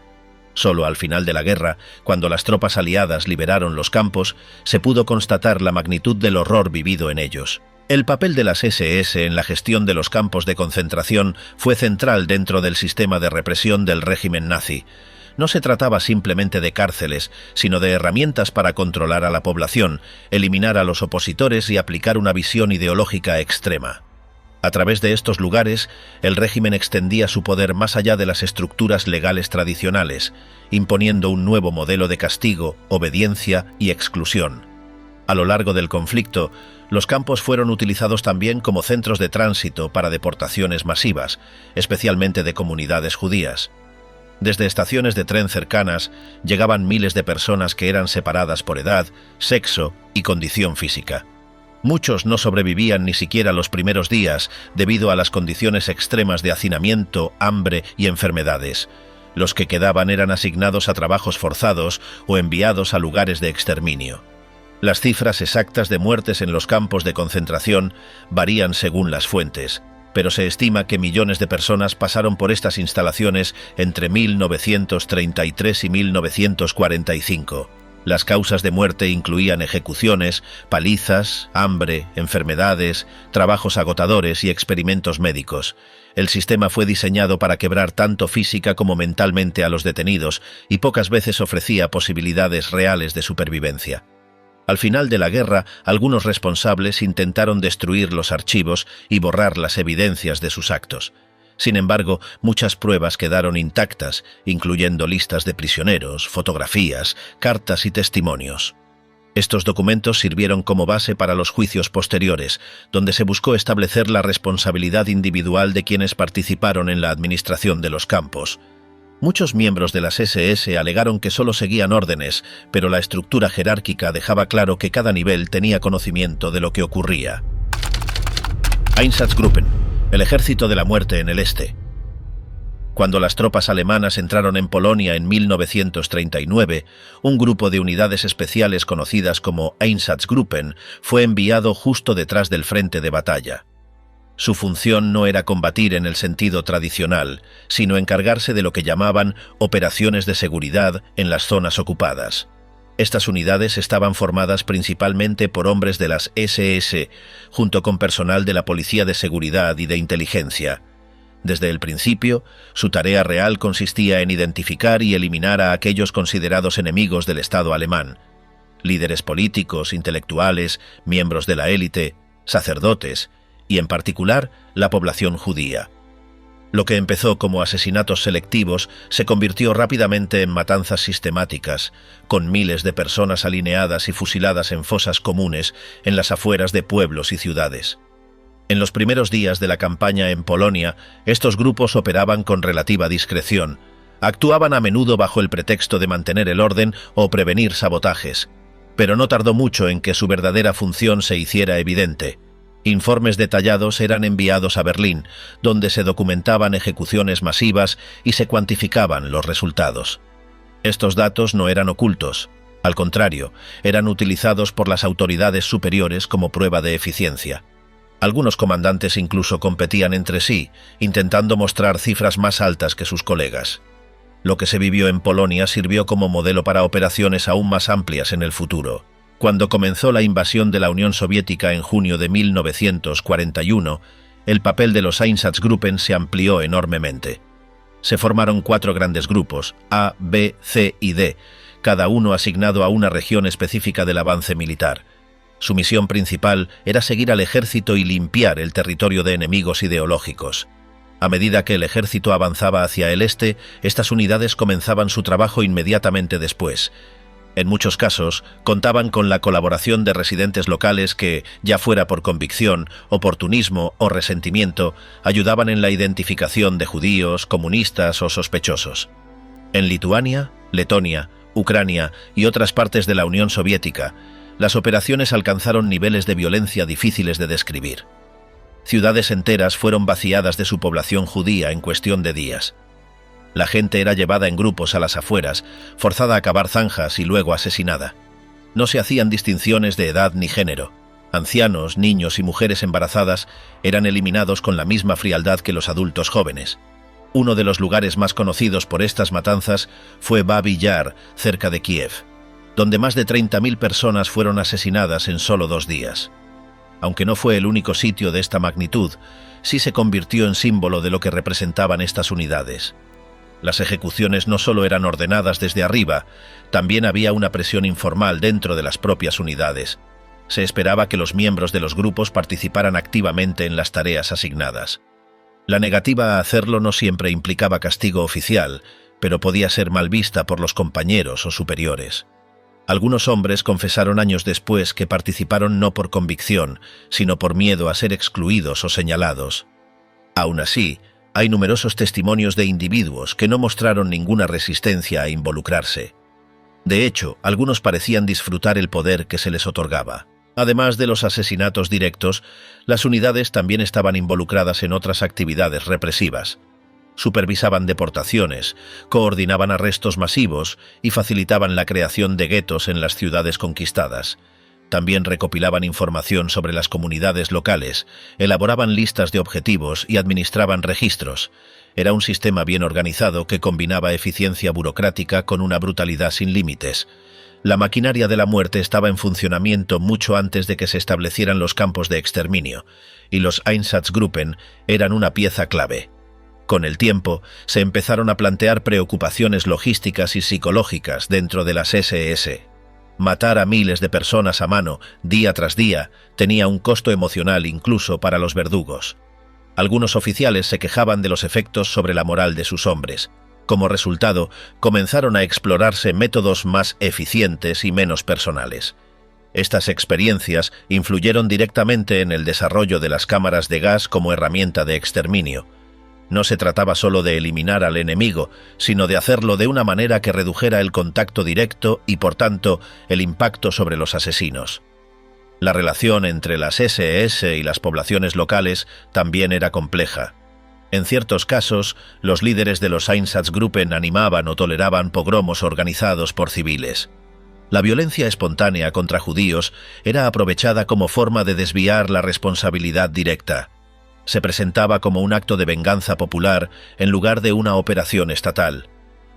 Solo al final de la guerra, cuando las tropas aliadas liberaron los campos, se pudo constatar la magnitud del horror vivido en ellos. El papel de las SS en la gestión de los campos de concentración fue central dentro del sistema de represión del régimen nazi. No se trataba simplemente de cárceles, sino de herramientas para controlar a la población, eliminar a los opositores y aplicar una visión ideológica extrema. A través de estos lugares, el régimen extendía su poder más allá de las estructuras legales tradicionales, imponiendo un nuevo modelo de castigo, obediencia y exclusión. A lo largo del conflicto, los campos fueron utilizados también como centros de tránsito para deportaciones masivas, especialmente de comunidades judías. Desde estaciones de tren cercanas llegaban miles de personas que eran separadas por edad, sexo y condición física. Muchos no sobrevivían ni siquiera los primeros días debido a las condiciones extremas de hacinamiento, hambre y enfermedades. Los que quedaban eran asignados a trabajos forzados o enviados a lugares de exterminio. Las cifras exactas de muertes en los campos de concentración varían según las fuentes, pero se estima que millones de personas pasaron por estas instalaciones entre 1933 y 1945. Las causas de muerte incluían ejecuciones, palizas, hambre, enfermedades, trabajos agotadores y experimentos médicos. El sistema fue diseñado para quebrar tanto física como mentalmente a los detenidos y pocas veces ofrecía posibilidades reales de supervivencia. Al final de la guerra, algunos responsables intentaron destruir los archivos y borrar las evidencias de sus actos. Sin embargo, muchas pruebas quedaron intactas, incluyendo listas de prisioneros, fotografías, cartas y testimonios. Estos documentos sirvieron como base para los juicios posteriores, donde se buscó establecer la responsabilidad individual de quienes participaron en la administración de los campos. Muchos miembros de las SS alegaron que solo seguían órdenes, pero la estructura jerárquica dejaba claro que cada nivel tenía conocimiento de lo que ocurría. Einsatzgruppen, el ejército de la muerte en el este. Cuando las tropas alemanas entraron en Polonia en 1939, un grupo de unidades especiales conocidas como Einsatzgruppen fue enviado justo detrás del frente de batalla. Su función no era combatir en el sentido tradicional, sino encargarse de lo que llamaban operaciones de seguridad en las zonas ocupadas. Estas unidades estaban formadas principalmente por hombres de las SS, junto con personal de la Policía de Seguridad y de Inteligencia. Desde el principio, su tarea real consistía en identificar y eliminar a aquellos considerados enemigos del Estado alemán: líderes políticos, intelectuales, miembros de la élite, sacerdotes y, en particular, la población judía. Lo que empezó como asesinatos selectivos se convirtió rápidamente en matanzas sistemáticas, con miles de personas alineadas y fusiladas en fosas comunes en las afueras de pueblos y ciudades. En los primeros días de la campaña en Polonia, estos grupos operaban con relativa discreción. Actuaban a menudo bajo el pretexto de mantener el orden o prevenir sabotajes, pero no tardó mucho en que su verdadera función se hiciera evidente. Informes detallados eran enviados a Berlín, donde se documentaban ejecuciones masivas y se cuantificaban los resultados. Estos datos no eran ocultos, al contrario, eran utilizados por las autoridades superiores como prueba de eficiencia. Algunos comandantes incluso competían entre sí, intentando mostrar cifras más altas que sus colegas. Lo que se vivió en Polonia sirvió como modelo para operaciones aún más amplias en el futuro. Cuando comenzó la invasión de la Unión Soviética en junio de 1941, el papel de los Einsatzgruppen se amplió enormemente. Se formaron 4 grandes grupos, A, B, C y D, cada uno asignado a una región específica del avance militar. Su misión principal era seguir al ejército y limpiar el territorio de enemigos ideológicos. A medida que el ejército avanzaba hacia el este, estas unidades comenzaban su trabajo inmediatamente después. En muchos casos, contaban con la colaboración de residentes locales que, ya fuera por convicción, oportunismo o resentimiento, ayudaban en la identificación de judíos, comunistas o sospechosos. En Lituania, Letonia, Ucrania y otras partes de la Unión Soviética, las operaciones alcanzaron niveles de violencia difíciles de describir. Ciudades enteras fueron vaciadas de su población judía en cuestión de días. La gente era llevada en grupos a las afueras, forzada a cavar zanjas y luego asesinada. No se hacían distinciones de edad ni género. Ancianos, niños y mujeres embarazadas eran eliminados con la misma frialdad que los adultos jóvenes. Uno de los lugares más conocidos por estas matanzas fue Babi Yar, cerca de Kiev, donde más de 30.000 personas fueron asesinadas en solo 2 días. Aunque no fue el único sitio de esta magnitud, sí se convirtió en símbolo de lo que representaban estas unidades. Las ejecuciones no solo eran ordenadas desde arriba, también había una presión informal dentro de las propias unidades. Se esperaba que los miembros de los grupos participaran activamente en las tareas asignadas. La negativa a hacerlo no siempre implicaba castigo oficial, pero podía ser mal vista por los compañeros o superiores. Algunos hombres confesaron años después que participaron no por convicción, sino por miedo a ser excluidos o señalados. Aún así, hay numerosos testimonios de individuos que no mostraron ninguna resistencia a involucrarse. De hecho, algunos parecían disfrutar el poder que se les otorgaba. Además de los asesinatos directos, las unidades también estaban involucradas en otras actividades represivas. Supervisaban deportaciones, coordinaban arrestos masivos y facilitaban la creación de guetos en las ciudades conquistadas. También recopilaban información sobre las comunidades locales, elaboraban listas de objetivos y administraban registros. Era un sistema bien organizado que combinaba eficiencia burocrática con una brutalidad sin límites. La maquinaria de la muerte estaba en funcionamiento mucho antes de que se establecieran los campos de exterminio, y los Einsatzgruppen eran una pieza clave. Con el tiempo, se empezaron a plantear preocupaciones logísticas y psicológicas dentro de las SS. Matar a miles de personas a mano, día tras día, tenía un costo emocional incluso para los verdugos. Algunos oficiales se quejaban de los efectos sobre la moral de sus hombres. Como resultado, comenzaron a explorarse métodos más eficientes y menos personales. Estas experiencias influyeron directamente en el desarrollo de las cámaras de gas como herramienta de exterminio. No se trataba solo de eliminar al enemigo, sino de hacerlo de una manera que redujera el contacto directo y, por tanto, el impacto sobre los asesinos. La relación entre las SS y las poblaciones locales también era compleja. En ciertos casos, los líderes de los Einsatzgruppen animaban o toleraban pogromos organizados por civiles. La violencia espontánea contra judíos era aprovechada como forma de desviar la responsabilidad directa. Se presentaba como un acto de venganza popular en lugar de una operación estatal.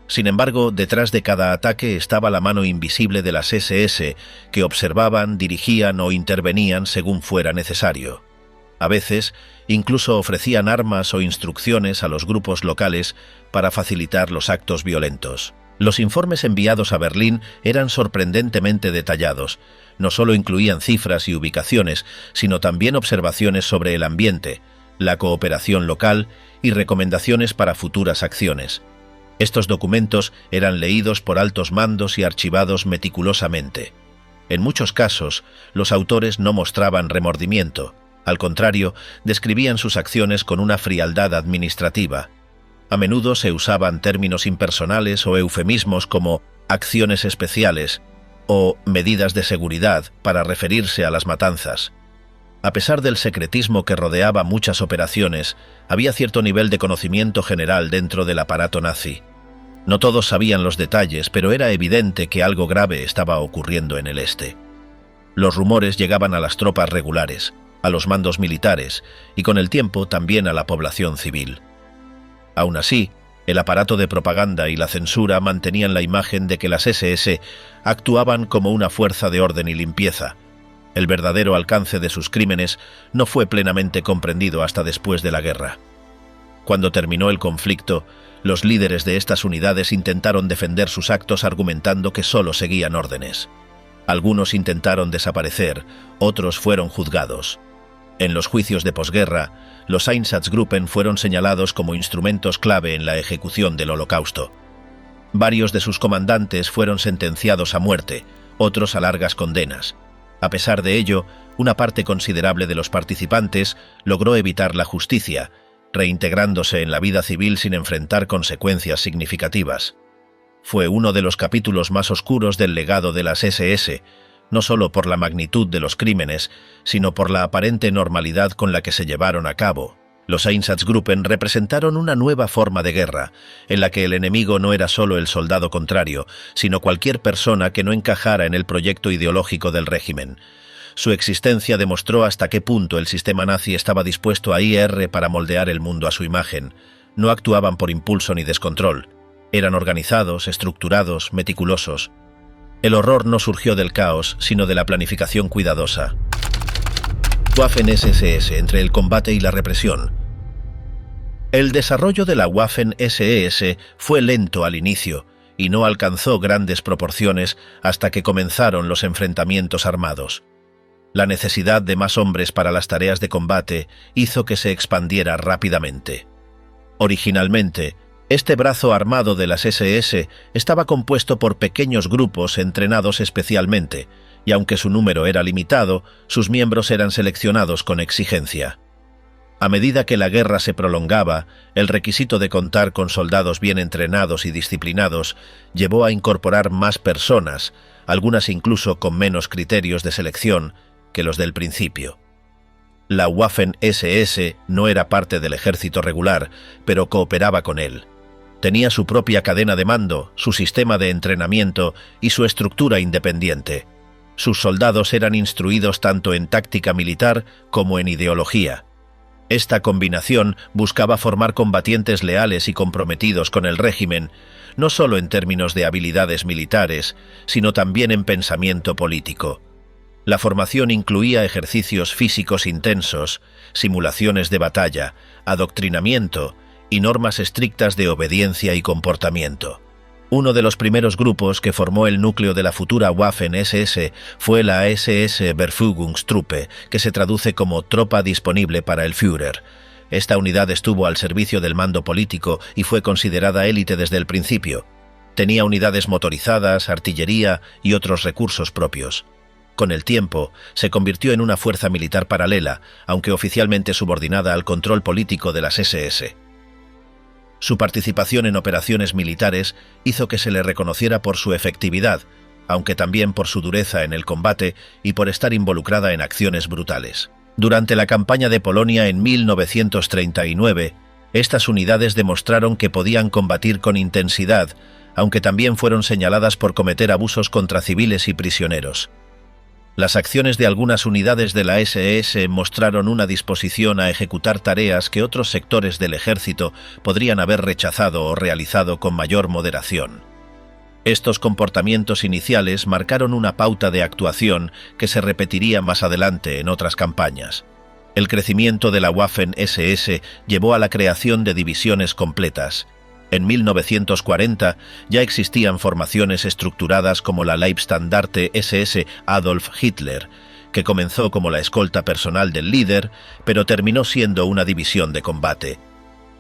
Sin embargo, detrás de cada ataque estaba la mano invisible de las SS, que observaban, dirigían o intervenían según fuera necesario. A veces, incluso ofrecían armas o instrucciones a los grupos locales para facilitar los actos violentos. Los informes enviados a Berlín eran sorprendentemente detallados. No solo incluían cifras y ubicaciones, sino también observaciones sobre el ambiente, la cooperación local y recomendaciones para futuras acciones. Estos documentos eran leídos por altos mandos y archivados meticulosamente. En muchos casos, los autores no mostraban remordimiento. Al contrario, describían sus acciones con una frialdad administrativa. A menudo se usaban términos impersonales o eufemismos como acciones especiales o medidas de seguridad para referirse a las matanzas. A pesar del secretismo que rodeaba muchas operaciones, había cierto nivel de conocimiento general dentro del aparato nazi. No todos sabían los detalles, pero era evidente que algo grave estaba ocurriendo en el este. Los rumores llegaban a las tropas regulares, a los mandos militares y con el tiempo también a la población civil. Aún así, el aparato de propaganda y la censura mantenían la imagen de que las SS actuaban como una fuerza de orden y limpieza. El verdadero alcance de sus crímenes no fue plenamente comprendido hasta después de la guerra. Cuando terminó el conflicto, los líderes de estas unidades intentaron defender sus actos argumentando que solo seguían órdenes. Algunos intentaron desaparecer, otros fueron juzgados. En los juicios de posguerra, los Einsatzgruppen fueron señalados como instrumentos clave en la ejecución del Holocausto. Varios de sus comandantes fueron sentenciados a muerte, otros a largas condenas. A pesar de ello, una parte considerable de los participantes logró evitar la justicia, reintegrándose en la vida civil sin enfrentar consecuencias significativas. Fue uno de los capítulos más oscuros del legado de las SS, no solo por la magnitud de los crímenes, sino por la aparente normalidad con la que se llevaron a cabo. Los Einsatzgruppen representaron una nueva forma de guerra, en la que el enemigo no era solo el soldado contrario, sino cualquier persona que no encajara en el proyecto ideológico del régimen. Su existencia demostró hasta qué punto el sistema nazi estaba dispuesto a ir para moldear el mundo a su imagen. No actuaban por impulso ni descontrol. Eran organizados, estructurados, meticulosos. El horror no surgió del caos, sino de la planificación cuidadosa. Waffen-SS entre el combate y la represión. El desarrollo de la Waffen-SS fue lento al inicio y no alcanzó grandes proporciones hasta que comenzaron los enfrentamientos armados. La necesidad de más hombres para las tareas de combate hizo que se expandiera rápidamente. Originalmente, este brazo armado de las SS estaba compuesto por pequeños grupos entrenados especialmente, y aunque su número era limitado, sus miembros eran seleccionados con exigencia. A medida que la guerra se prolongaba, el requisito de contar con soldados bien entrenados y disciplinados llevó a incorporar más personas, algunas incluso con menos criterios de selección que los del principio. La Waffen-SS no era parte del ejército regular, pero cooperaba con él. Tenía su propia cadena de mando, su sistema de entrenamiento y su estructura independiente. Sus soldados eran instruidos tanto en táctica militar como en ideología. Esta combinación buscaba formar combatientes leales y comprometidos con el régimen, no solo en términos de habilidades militares, sino también en pensamiento político. La formación incluía ejercicios físicos intensos, simulaciones de batalla, adoctrinamiento y normas estrictas de obediencia y comportamiento. Uno de los primeros grupos que formó el núcleo de la futura Waffen-SS fue la SS-Verfügungstruppe, que se traduce como Tropa Disponible para el Führer. Esta unidad estuvo al servicio del mando político y fue considerada élite desde el principio. Tenía unidades motorizadas, artillería y otros recursos propios. Con el tiempo, se convirtió en una fuerza militar paralela, aunque oficialmente subordinada al control político de las SS. Su participación en operaciones militares hizo que se le reconociera por su efectividad, aunque también por su dureza en el combate y por estar involucrada en acciones brutales. Durante la campaña de Polonia en 1939, estas unidades demostraron que podían combatir con intensidad, aunque también fueron señaladas por cometer abusos contra civiles y prisioneros. Las acciones de algunas unidades de la SS mostraron una disposición a ejecutar tareas que otros sectores del ejército podrían haber rechazado o realizado con mayor moderación. Estos comportamientos iniciales marcaron una pauta de actuación que se repetiría más adelante en otras campañas. El crecimiento de la Waffen-SS llevó a la creación de divisiones completas. En 1940 ya existían formaciones estructuradas como la Leibstandarte SS Adolf Hitler, que comenzó como la escolta personal del líder, pero terminó siendo una división de combate.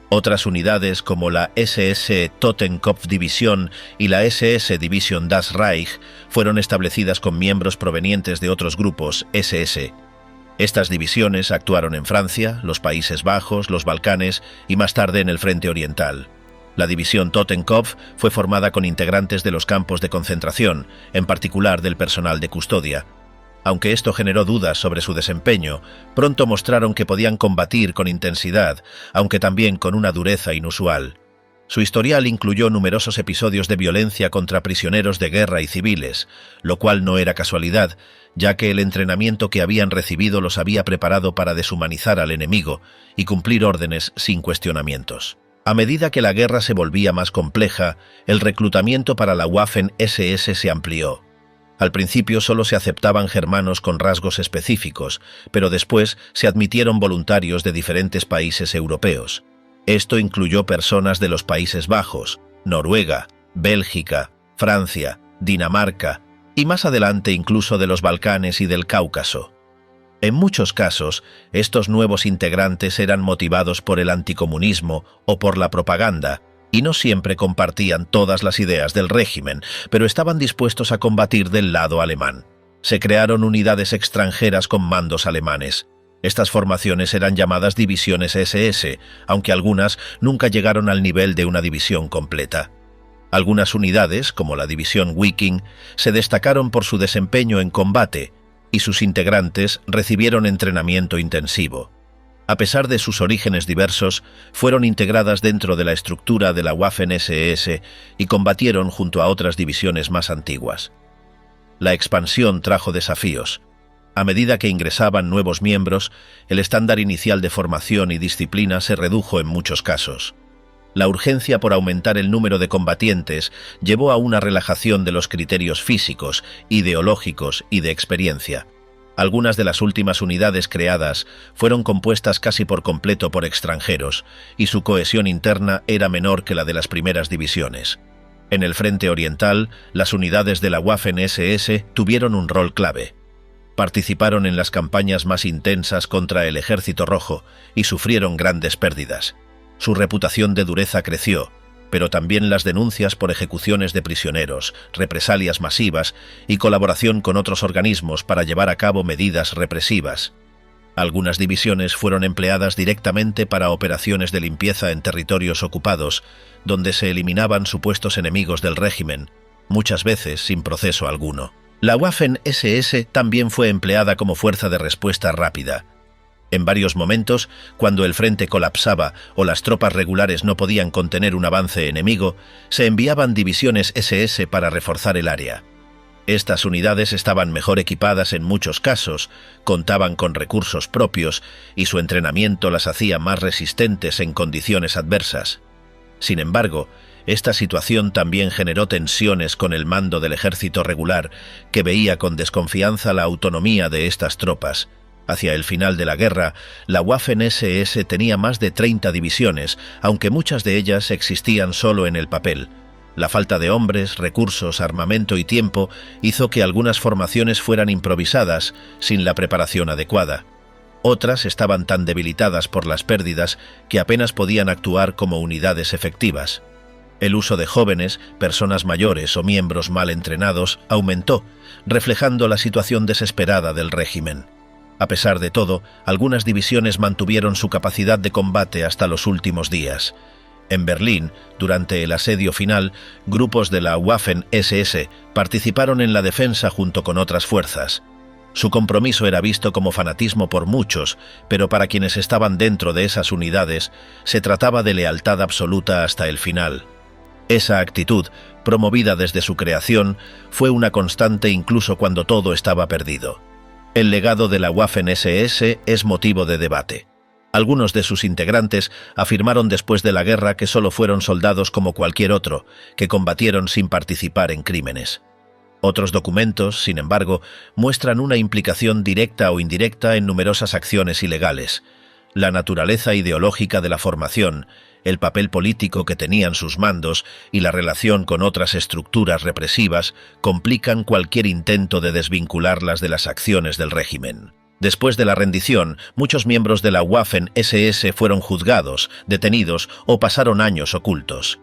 Otras unidades como la SS Totenkopf-Division y la SS Division Das Reich fueron establecidas con miembros provenientes de otros grupos SS. Estas divisiones actuaron en Francia, los Países Bajos, los Balcanes y más tarde en el Frente Oriental. La división Totenkopf fue formada con integrantes de los campos de concentración, en particular del personal de custodia. Aunque esto generó dudas sobre su desempeño, pronto mostraron que podían combatir con intensidad, aunque también con una dureza inusual. Su historial incluyó numerosos episodios de violencia contra prisioneros de guerra y civiles, lo cual no era casualidad, ya que el entrenamiento que habían recibido los había preparado para deshumanizar al enemigo y cumplir órdenes sin cuestionamientos. A medida que la guerra se volvía más compleja, el reclutamiento para la Waffen-SS se amplió. Al principio solo se aceptaban germanos con rasgos específicos, pero después se admitieron voluntarios de diferentes países europeos. Esto incluyó personas de los Países Bajos, Noruega, Bélgica, Francia, Dinamarca y más adelante incluso de los Balcanes y del Cáucaso. En muchos casos, estos nuevos integrantes eran motivados por el anticomunismo o por la propaganda, y no siempre compartían todas las ideas del régimen, pero estaban dispuestos a combatir del lado alemán. Se crearon unidades extranjeras con mandos alemanes. Estas formaciones eran llamadas divisiones SS, aunque algunas nunca llegaron al nivel de una división completa. Algunas unidades, como la división Viking, se destacaron por su desempeño en combate, y sus integrantes recibieron entrenamiento intensivo. A pesar de sus orígenes diversos, fueron integradas dentro de la estructura de la Waffen-SS y combatieron junto a otras divisiones más antiguas. La expansión trajo desafíos. A medida que ingresaban nuevos miembros, el estándar inicial de formación y disciplina se redujo en muchos casos. La urgencia por aumentar el número de combatientes llevó a una relajación de los criterios físicos, ideológicos y de experiencia. Algunas de las últimas unidades creadas fueron compuestas casi por completo por extranjeros, y su cohesión interna era menor que la de las primeras divisiones. En el frente oriental, las unidades de la Waffen-SS tuvieron un rol clave. Participaron en las campañas más intensas contra el Ejército Rojo y sufrieron grandes pérdidas. Su reputación de dureza creció, pero también las denuncias por ejecuciones de prisioneros, represalias masivas y colaboración con otros organismos para llevar a cabo medidas represivas. Algunas divisiones fueron empleadas directamente para operaciones de limpieza en territorios ocupados, donde se eliminaban supuestos enemigos del régimen, muchas veces sin proceso alguno. La Waffen-SS también fue empleada como fuerza de respuesta rápida. En varios momentos, cuando el frente colapsaba o las tropas regulares no podían contener un avance enemigo, se enviaban divisiones SS para reforzar el área. Estas unidades estaban mejor equipadas en muchos casos, contaban con recursos propios y su entrenamiento las hacía más resistentes en condiciones adversas. Sin embargo, esta situación también generó tensiones con el mando del ejército regular, que veía con desconfianza la autonomía de estas tropas. Hacia el final de la guerra, la Waffen-SS tenía más de 30 divisiones, aunque muchas de ellas existían solo en el papel. La falta de hombres, recursos, armamento y tiempo hizo que algunas formaciones fueran improvisadas, sin la preparación adecuada. Otras estaban tan debilitadas por las pérdidas que apenas podían actuar como unidades efectivas. El uso de jóvenes, personas mayores o miembros mal entrenados aumentó, reflejando la situación desesperada del régimen. A pesar de todo, algunas divisiones mantuvieron su capacidad de combate hasta los últimos días. En Berlín, durante el asedio final, grupos de la Waffen-SS participaron en la defensa junto con otras fuerzas. Su compromiso era visto como fanatismo por muchos, pero para quienes estaban dentro de esas unidades, se trataba de lealtad absoluta hasta el final. Esa actitud, promovida desde su creación, fue una constante incluso cuando todo estaba perdido. El legado de la Waffen-SS es motivo de debate. Algunos de sus integrantes afirmaron después de la guerra que solo fueron soldados como cualquier otro, que combatieron sin participar en crímenes. Otros documentos, sin embargo, muestran una implicación directa o indirecta en numerosas acciones ilegales. La naturaleza ideológica de la formación, el papel político que tenían sus mandos y la relación con otras estructuras represivas complican cualquier intento de desvincularlas de las acciones del régimen. Después de la rendición, muchos miembros de la Waffen-SS fueron juzgados, detenidos o pasaron años ocultos.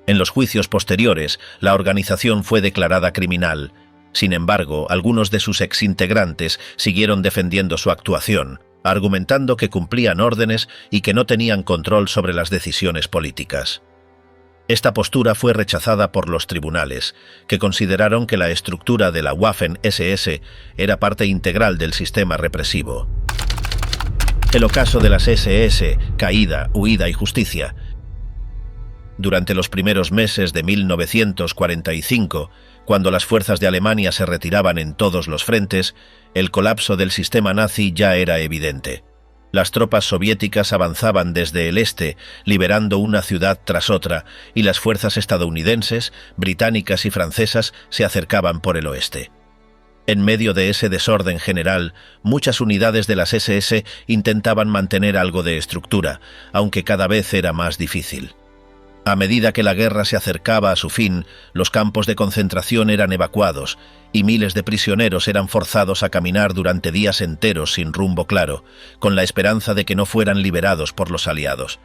En los juicios posteriores, la organización fue declarada criminal. Sin embargo, algunos de sus exintegrantes siguieron defendiendo su actuación, argumentando que cumplían órdenes y que no tenían control sobre las decisiones políticas. Esta postura fue rechazada por los tribunales, que consideraron que la estructura de la Waffen-SS era parte integral del sistema represivo. El ocaso de las SS, caída, huida y justicia. Durante los primeros meses de 1945, cuando las fuerzas de Alemania se retiraban en todos los frentes, el colapso del sistema nazi ya era evidente. Las tropas soviéticas avanzaban desde el este, liberando una ciudad tras otra, y las fuerzas estadounidenses, británicas y francesas se acercaban por el oeste. En medio de ese desorden general, muchas unidades de las SS intentaban mantener algo de estructura, aunque cada vez era más difícil. A medida que la guerra se acercaba a su fin, los campos de concentración eran evacuados y miles de prisioneros eran forzados a caminar durante días enteros sin rumbo claro, con la esperanza de que no fueran liberados por los aliados.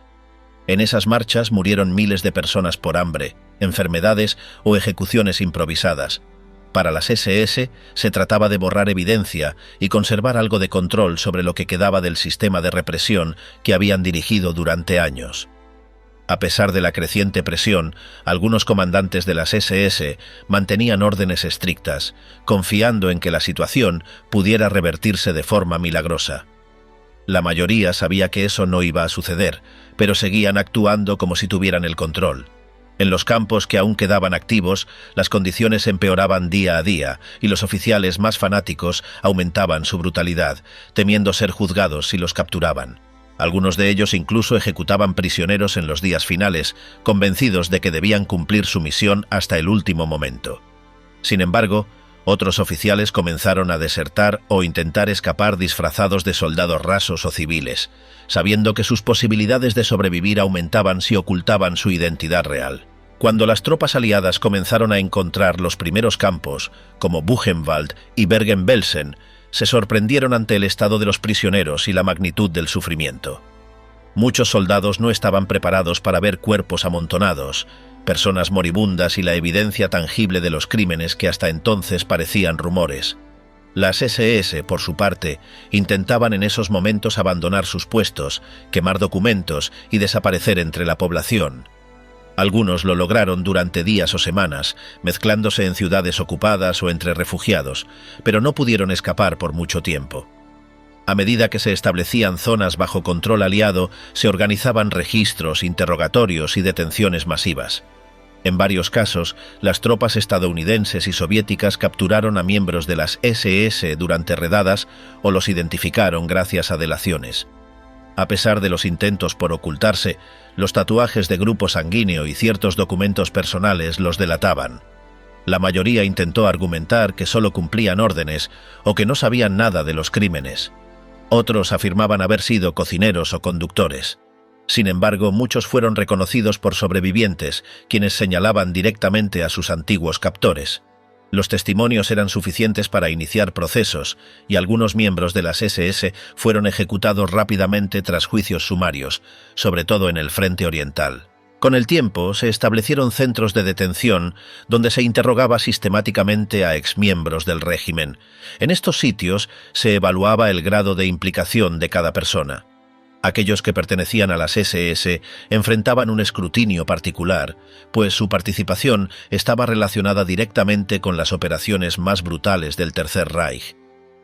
En esas marchas murieron miles de personas por hambre, enfermedades o ejecuciones improvisadas. Para las SS se trataba de borrar evidencia y conservar algo de control sobre lo que quedaba del sistema de represión que habían dirigido durante años. A pesar de la creciente presión, algunos comandantes de las SS mantenían órdenes estrictas, confiando en que la situación pudiera revertirse de forma milagrosa. La mayoría sabía que eso no iba a suceder, pero seguían actuando como si tuvieran el control. En los campos que aún quedaban activos, las condiciones empeoraban día a día y los oficiales más fanáticos aumentaban su brutalidad, temiendo ser juzgados si los capturaban. Algunos de ellos incluso ejecutaban prisioneros en los días finales, convencidos de que debían cumplir su misión hasta el último momento. Sin embargo, otros oficiales comenzaron a desertar o intentar escapar disfrazados de soldados rasos o civiles, sabiendo que sus posibilidades de sobrevivir aumentaban si ocultaban su identidad real. Cuando las tropas aliadas comenzaron a encontrar los primeros campos, como Buchenwald y Bergen-Belsen, se sorprendieron ante el estado de los prisioneros y la magnitud del sufrimiento. Muchos soldados no estaban preparados para ver cuerpos amontonados, personas moribundas y la evidencia tangible de los crímenes que hasta entonces parecían rumores. Las SS, por su parte, intentaban en esos momentos abandonar sus puestos, quemar documentos y desaparecer entre la población. Algunos lo lograron durante días o semanas, mezclándose en ciudades ocupadas o entre refugiados, pero no pudieron escapar por mucho tiempo. A medida que se establecían zonas bajo control aliado, se organizaban registros, interrogatorios y detenciones masivas. En varios casos, las tropas estadounidenses y soviéticas capturaron a miembros de las SS durante redadas o los identificaron gracias a delaciones. A pesar de los intentos por ocultarse, los tatuajes de grupo sanguíneo y ciertos documentos personales los delataban. La mayoría intentó argumentar que solo cumplían órdenes o que no sabían nada de los crímenes. Otros afirmaban haber sido cocineros o conductores. Sin embargo, muchos fueron reconocidos por sobrevivientes, quienes señalaban directamente a sus antiguos captores. Los testimonios eran suficientes para iniciar procesos, y algunos miembros de las SS fueron ejecutados rápidamente tras juicios sumarios, sobre todo en el frente oriental. Con el tiempo, se establecieron centros de detención donde se interrogaba sistemáticamente a exmiembros del régimen. En estos sitios se evaluaba el grado de implicación de cada persona. Aquellos que pertenecían a las SS enfrentaban un escrutinio particular, pues su participación estaba relacionada directamente con las operaciones más brutales del Tercer Reich.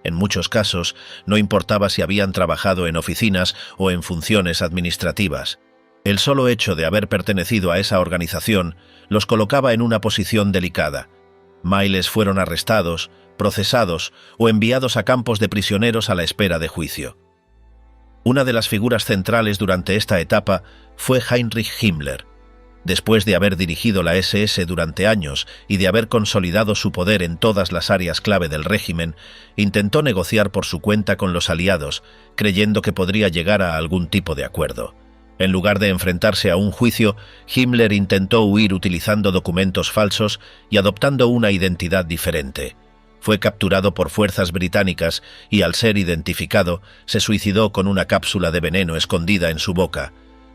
En muchos casos, no importaba si habían trabajado en oficinas o en funciones administrativas. El solo hecho de haber pertenecido a esa organización los colocaba en una posición delicada. Miles fueron arrestados, procesados o enviados a campos de prisioneros a la espera de juicio. Una de las figuras centrales durante esta etapa fue Heinrich Himmler. Después de haber dirigido la SS durante años y de haber consolidado su poder en todas las áreas clave del régimen, intentó negociar por su cuenta con los aliados, creyendo que podría llegar a algún tipo de acuerdo. En lugar de enfrentarse a un juicio, Himmler intentó huir utilizando documentos falsos y adoptando una identidad diferente. Fue capturado por fuerzas británicas y, al ser identificado, se suicidó con una cápsula de veneno escondida en su boca.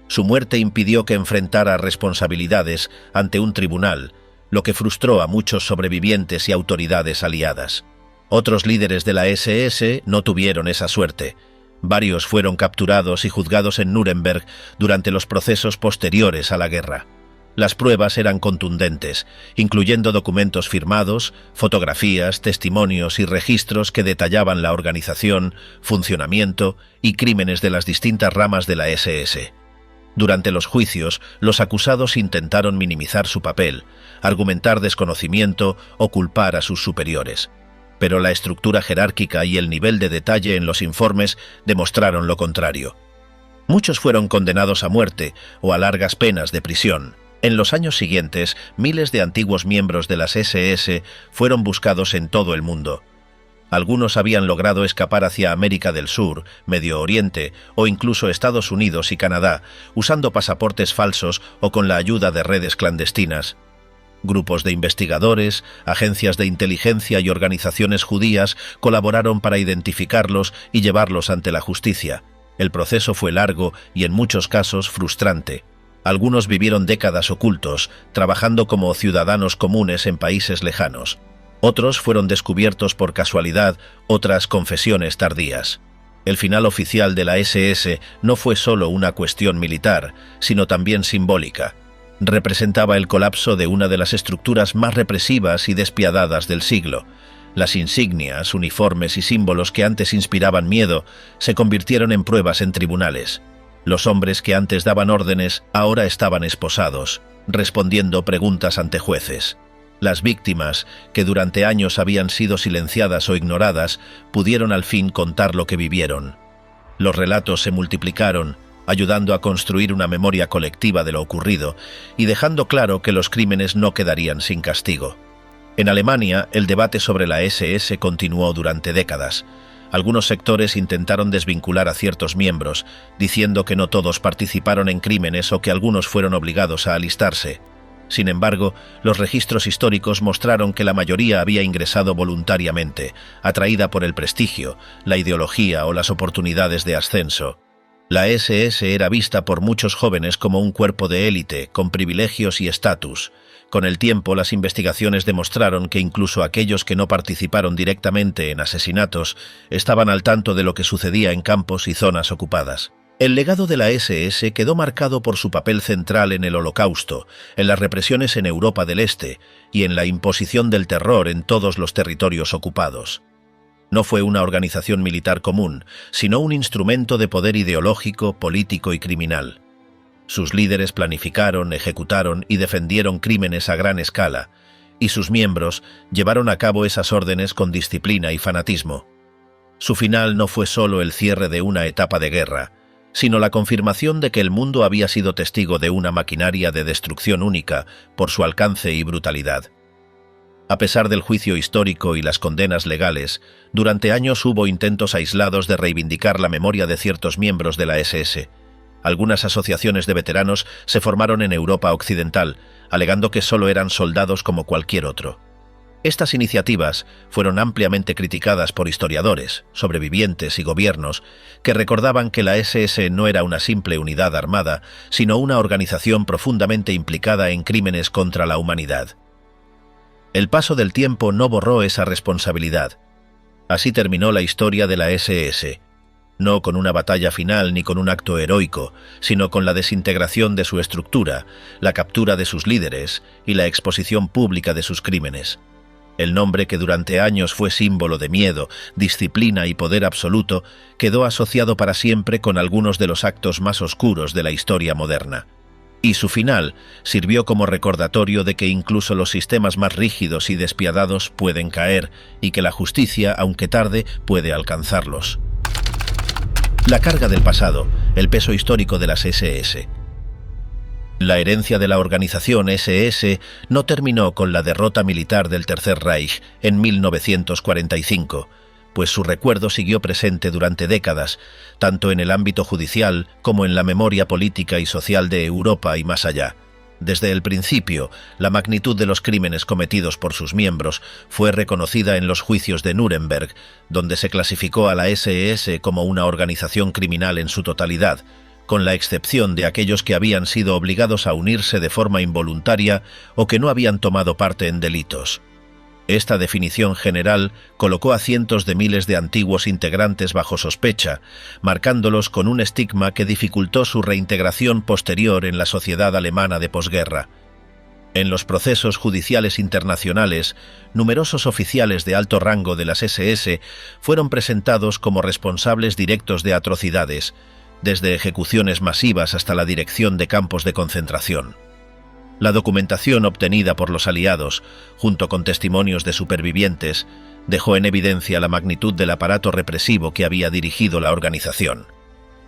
Su muerte impidió que enfrentara responsabilidades ante un tribunal, lo que frustró a muchos sobrevivientes y autoridades aliadas. Otros líderes de la SS no tuvieron esa suerte. Varios fueron capturados y juzgados en Nuremberg durante los procesos posteriores a la guerra. Las pruebas eran contundentes, incluyendo documentos firmados, fotografías, testimonios y registros que detallaban la organización, funcionamiento y crímenes de las distintas ramas de la SS. Durante los juicios, los acusados intentaron minimizar su papel, argumentar desconocimiento o culpar a sus superiores. Pero la estructura jerárquica y el nivel de detalle en los informes demostraron lo contrario. Muchos fueron condenados a muerte o a largas penas de prisión. En los años siguientes, miles de antiguos miembros de las SS fueron buscados en todo el mundo. Algunos habían logrado escapar hacia América del Sur, Medio Oriente o incluso Estados Unidos y Canadá, usando pasaportes falsos o con la ayuda de redes clandestinas. Grupos de investigadores, agencias de inteligencia y organizaciones judías colaboraron para identificarlos y llevarlos ante la justicia. El proceso fue largo y en muchos casos frustrante. Algunos vivieron décadas ocultos, trabajando como ciudadanos comunes en países lejanos. Otros fueron descubiertos por casualidad, otras confesiones tardías. El final oficial de la SS no fue solo una cuestión militar, sino también simbólica. Representaba el colapso de una de las estructuras más represivas y despiadadas del siglo. Las insignias, uniformes y símbolos que antes inspiraban miedo se convirtieron en pruebas en tribunales. Los hombres que antes daban órdenes ahora estaban esposados, respondiendo preguntas ante jueces. Las víctimas, que durante años habían sido silenciadas o ignoradas, pudieron al fin contar lo que vivieron. Los relatos se multiplicaron, ayudando a construir una memoria colectiva de lo ocurrido y dejando claro que los crímenes no quedarían sin castigo. En Alemania, el debate sobre la SS continuó durante décadas. Algunos sectores intentaron desvincular a ciertos miembros, diciendo que no todos participaron en crímenes o que algunos fueron obligados a alistarse. Sin embargo, los registros históricos mostraron que la mayoría había ingresado voluntariamente, atraída por el prestigio, la ideología o las oportunidades de ascenso. La SS era vista por muchos jóvenes como un cuerpo de élite, con privilegios y estatus. Con el tiempo, las investigaciones demostraron que incluso aquellos que no participaron directamente en asesinatos estaban al tanto de lo que sucedía en campos y zonas ocupadas. El legado de la SS quedó marcado por su papel central en el Holocausto, en las represiones en Europa del Este y en la imposición del terror en todos los territorios ocupados. No fue una organización militar común, sino un instrumento de poder ideológico, político y criminal. Sus líderes planificaron, ejecutaron y defendieron crímenes a gran escala, y sus miembros llevaron a cabo esas órdenes con disciplina y fanatismo. Su final no fue solo el cierre de una etapa de guerra, sino la confirmación de que el mundo había sido testigo de una maquinaria de destrucción única por su alcance y brutalidad. A pesar del juicio histórico y las condenas legales, durante años hubo intentos aislados de reivindicar la memoria de ciertos miembros de la SS. Algunas asociaciones de veteranos se formaron en Europa Occidental, alegando que solo eran soldados como cualquier otro. Estas iniciativas fueron ampliamente criticadas por historiadores, sobrevivientes y gobiernos que recordaban que la SS no era una simple unidad armada, sino una organización profundamente implicada en crímenes contra la humanidad. El paso del tiempo no borró esa responsabilidad. Así terminó la historia de la SS, no con una batalla final ni con un acto heroico, sino con la desintegración de su estructura, la captura de sus líderes y la exposición pública de sus crímenes. El nombre que durante años fue símbolo de miedo, disciplina y poder absoluto, quedó asociado para siempre con algunos de los actos más oscuros de la historia moderna. Y su final sirvió como recordatorio de que incluso los sistemas más rígidos y despiadados pueden caer y que la justicia, aunque tarde, puede alcanzarlos. La carga del pasado, el peso histórico de las SS. La herencia de la organización SS no terminó con la derrota militar del Tercer Reich en 1945, pues su recuerdo siguió presente durante décadas, tanto en el ámbito judicial como en la memoria política y social de Europa y más allá. Desde el principio, la magnitud de los crímenes cometidos por sus miembros fue reconocida en los juicios de Nuremberg, donde se clasificó a la SS como una organización criminal en su totalidad, con la excepción de aquellos que habían sido obligados a unirse de forma involuntaria o que no habían tomado parte en delitos. Esta definición general colocó a cientos de miles de antiguos integrantes bajo sospecha, marcándolos con un estigma que dificultó su reintegración posterior en la sociedad alemana de posguerra. En los procesos judiciales internacionales, numerosos oficiales de alto rango de las SS fueron presentados como responsables directos de atrocidades, desde ejecuciones masivas hasta la dirección de campos de concentración. La documentación obtenida por los aliados, junto con testimonios de supervivientes, dejó en evidencia la magnitud del aparato represivo que había dirigido la organización.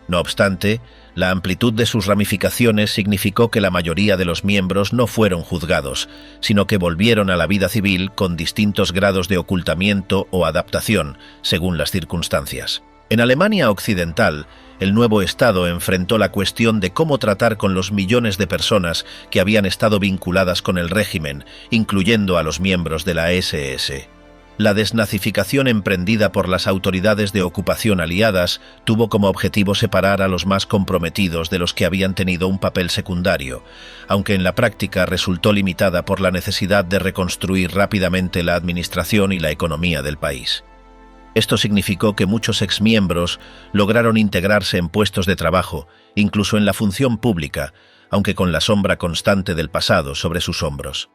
No obstante, la amplitud de sus ramificaciones significó que la mayoría de los miembros no fueron juzgados, sino que volvieron a la vida civil con distintos grados de ocultamiento o adaptación, según las circunstancias. En Alemania Occidental, el nuevo Estado enfrentó la cuestión de cómo tratar con los millones de personas que habían estado vinculadas con el régimen, incluyendo a los miembros de la SS. La desnazificación emprendida por las autoridades de ocupación aliadas tuvo como objetivo separar a los más comprometidos de los que habían tenido un papel secundario, aunque en la práctica resultó limitada por la necesidad de reconstruir rápidamente la administración y la economía del país. Esto significó que muchos exmiembros lograron integrarse en puestos de trabajo, incluso en la función pública, aunque con la sombra constante del pasado sobre sus hombros.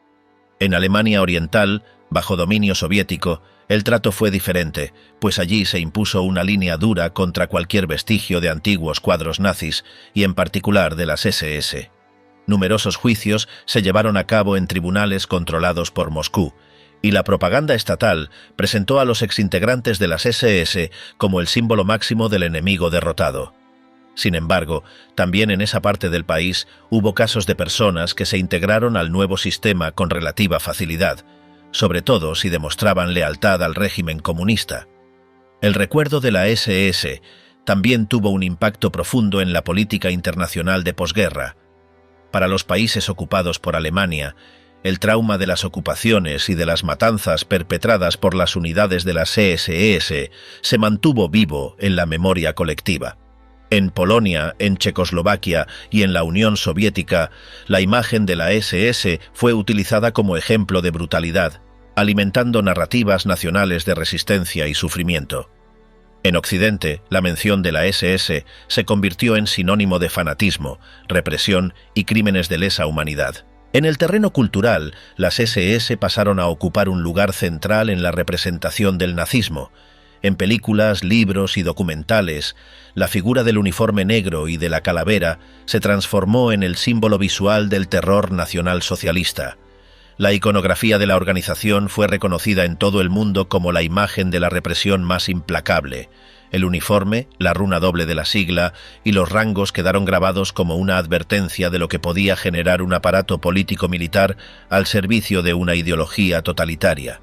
En Alemania Oriental, bajo dominio soviético, el trato fue diferente, pues allí se impuso una línea dura contra cualquier vestigio de antiguos cuadros nazis y en particular de las SS. Numerosos juicios se llevaron a cabo en tribunales controlados por Moscú, y la propaganda estatal presentó a los exintegrantes de las SS como el símbolo máximo del enemigo derrotado. Sin embargo, también en esa parte del país hubo casos de personas que se integraron al nuevo sistema con relativa facilidad, sobre todo si demostraban lealtad al régimen comunista. El recuerdo de la SS también tuvo un impacto profundo en la política internacional de posguerra. Para los países ocupados por Alemania, el trauma de las ocupaciones y de las matanzas perpetradas por las unidades de las SS se mantuvo vivo en la memoria colectiva. En Polonia, en Checoslovaquia y en la Unión Soviética, la imagen de la SS fue utilizada como ejemplo de brutalidad, alimentando narrativas nacionales de resistencia y sufrimiento. En Occidente, la mención de la SS se convirtió en sinónimo de fanatismo, represión y crímenes de lesa humanidad. En el terreno cultural, las SS pasaron a ocupar un lugar central en la representación del nazismo. En películas, libros y documentales, la figura del uniforme negro y de la calavera se transformó en el símbolo visual del terror nacionalsocialista. La iconografía de la organización fue reconocida en todo el mundo como la imagen de la represión más implacable. El uniforme, la runa doble de la sigla y los rangos quedaron grabados como una advertencia de lo que podía generar un aparato político-militar al servicio de una ideología totalitaria.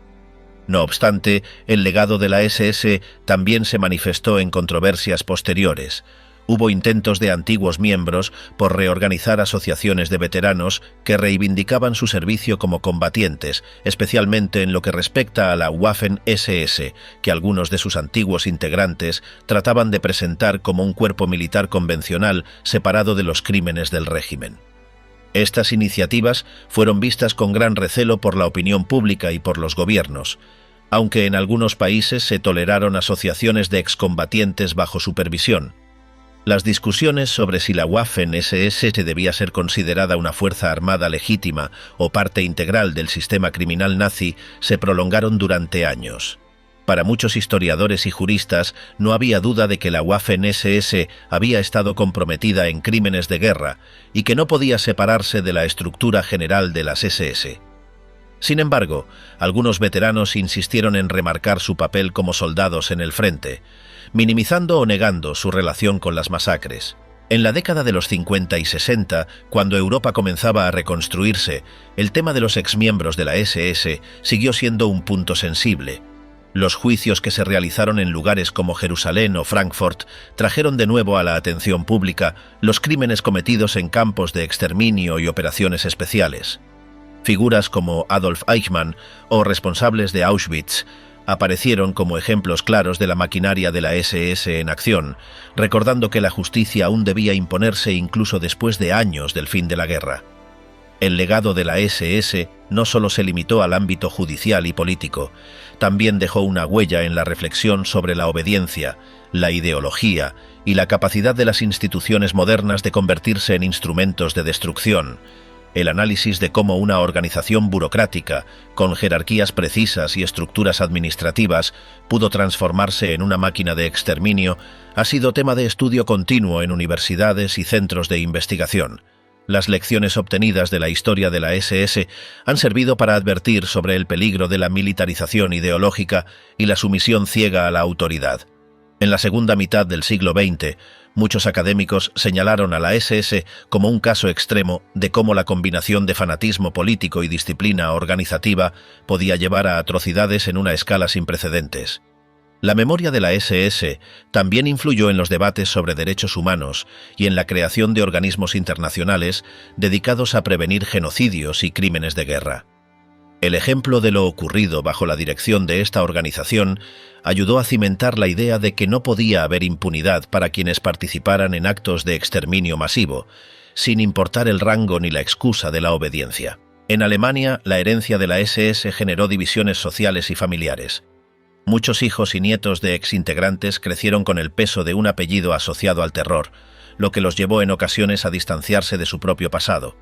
No obstante, el legado de la SS también se manifestó en controversias posteriores. Hubo intentos de antiguos miembros por reorganizar asociaciones de veteranos que reivindicaban su servicio como combatientes, especialmente en lo que respecta a la Waffen-SS, que algunos de sus antiguos integrantes trataban de presentar como un cuerpo militar convencional separado de los crímenes del régimen. Estas iniciativas fueron vistas con gran recelo por la opinión pública y por los gobiernos, aunque en algunos países se toleraron asociaciones de excombatientes bajo supervisión. Las discusiones sobre si la Waffen-SS debía ser considerada una fuerza armada legítima o parte integral del sistema criminal nazi se prolongaron durante años. Para muchos historiadores y juristas no había duda de que la Waffen-SS había estado comprometida en crímenes de guerra y que no podía separarse de la estructura general de las SS. Sin embargo, algunos veteranos insistieron en remarcar su papel como soldados en el frente, minimizando o negando su relación con las masacres. En la década de los 50 y 60, cuando Europa comenzaba a reconstruirse, el tema de los exmiembros de la SS siguió siendo un punto sensible. Los juicios que se realizaron en lugares como Jerusalén o Frankfurt trajeron de nuevo a la atención pública los crímenes cometidos en campos de exterminio y operaciones especiales. Figuras como Adolf Eichmann o responsables de Auschwitz aparecieron como ejemplos claros de la maquinaria de la SS en acción, recordando que la justicia aún debía imponerse incluso después de años del fin de la guerra. El legado de la SS no solo se limitó al ámbito judicial y político, también dejó una huella en la reflexión sobre la obediencia, la ideología y la capacidad de las instituciones modernas de convertirse en instrumentos de destrucción. El análisis de cómo una organización burocrática, con jerarquías precisas y estructuras administrativas, pudo transformarse en una máquina de exterminio, ha sido tema de estudio continuo en universidades y centros de investigación. Las lecciones obtenidas de la historia de la SS han servido para advertir sobre el peligro de la militarización ideológica y la sumisión ciega a la autoridad. En la segunda mitad del siglo XX, muchos académicos señalaron a la SS como un caso extremo de cómo la combinación de fanatismo político y disciplina organizativa podía llevar a atrocidades en una escala sin precedentes. La memoria de la SS también influyó en los debates sobre derechos humanos y en la creación de organismos internacionales dedicados a prevenir genocidios y crímenes de guerra. El ejemplo de lo ocurrido bajo la dirección de esta organización ayudó a cimentar la idea de que no podía haber impunidad para quienes participaran en actos de exterminio masivo, sin importar el rango ni la excusa de la obediencia. En Alemania, la herencia de la SS generó divisiones sociales y familiares. Muchos hijos y nietos de exintegrantes crecieron con el peso de un apellido asociado al terror, lo que los llevó en ocasiones a distanciarse de su propio pasado.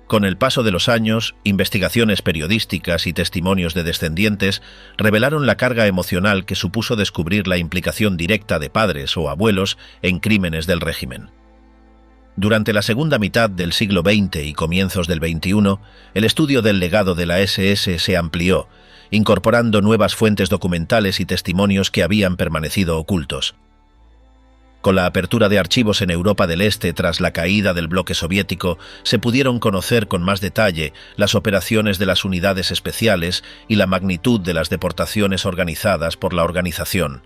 Con el paso de los años, investigaciones periodísticas y testimonios de descendientes revelaron la carga emocional que supuso descubrir la implicación directa de padres o abuelos en crímenes del régimen. Durante la segunda mitad del siglo XX y comienzos del XXI, el estudio del legado de la SS se amplió, incorporando nuevas fuentes documentales y testimonios que habían permanecido ocultos. Con la apertura de archivos en Europa del Este tras la caída del bloque soviético, se pudieron conocer con más detalle las operaciones de las unidades especiales y la magnitud de las deportaciones organizadas por la organización.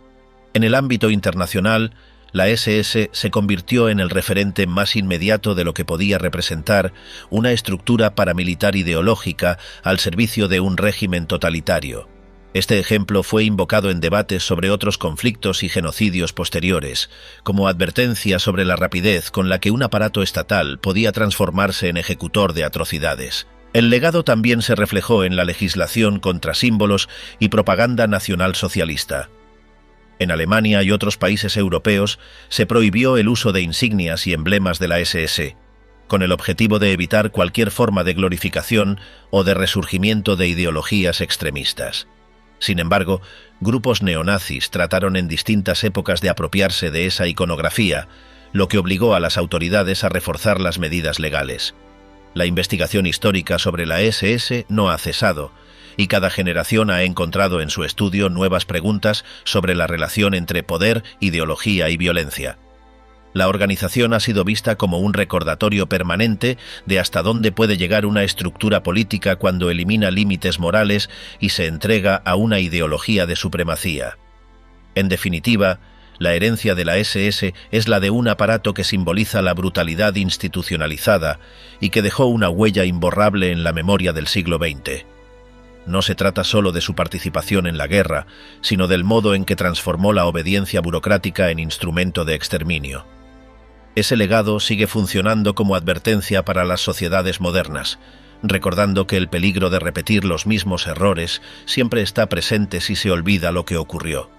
En el ámbito internacional, la SS se convirtió en el referente más inmediato de lo que podía representar una estructura paramilitar ideológica al servicio de un régimen totalitario. Este ejemplo fue invocado en debates sobre otros conflictos y genocidios posteriores, como advertencia sobre la rapidez con la que un aparato estatal podía transformarse en ejecutor de atrocidades. El legado también se reflejó en la legislación contra símbolos y propaganda nacionalsocialista. En Alemania y otros países europeos se prohibió el uso de insignias y emblemas de la SS, con el objetivo de evitar cualquier forma de glorificación o de resurgimiento de ideologías extremistas. Sin embargo, grupos neonazis trataron en distintas épocas de apropiarse de esa iconografía, lo que obligó a las autoridades a reforzar las medidas legales. La investigación histórica sobre la SS no ha cesado, y cada generación ha encontrado en su estudio nuevas preguntas sobre la relación entre poder, ideología y violencia. La organización ha sido vista como un recordatorio permanente de hasta dónde puede llegar una estructura política cuando elimina límites morales y se entrega a una ideología de supremacía. En definitiva, la herencia de la SS es la de un aparato que simboliza la brutalidad institucionalizada y que dejó una huella imborrable en la memoria del siglo XX. No se trata solo de su participación en la guerra, sino del modo en que transformó la obediencia burocrática en instrumento de exterminio. Ese legado sigue funcionando como advertencia para las sociedades modernas, recordando que el peligro de repetir los mismos errores siempre está presente si se olvida lo que ocurrió.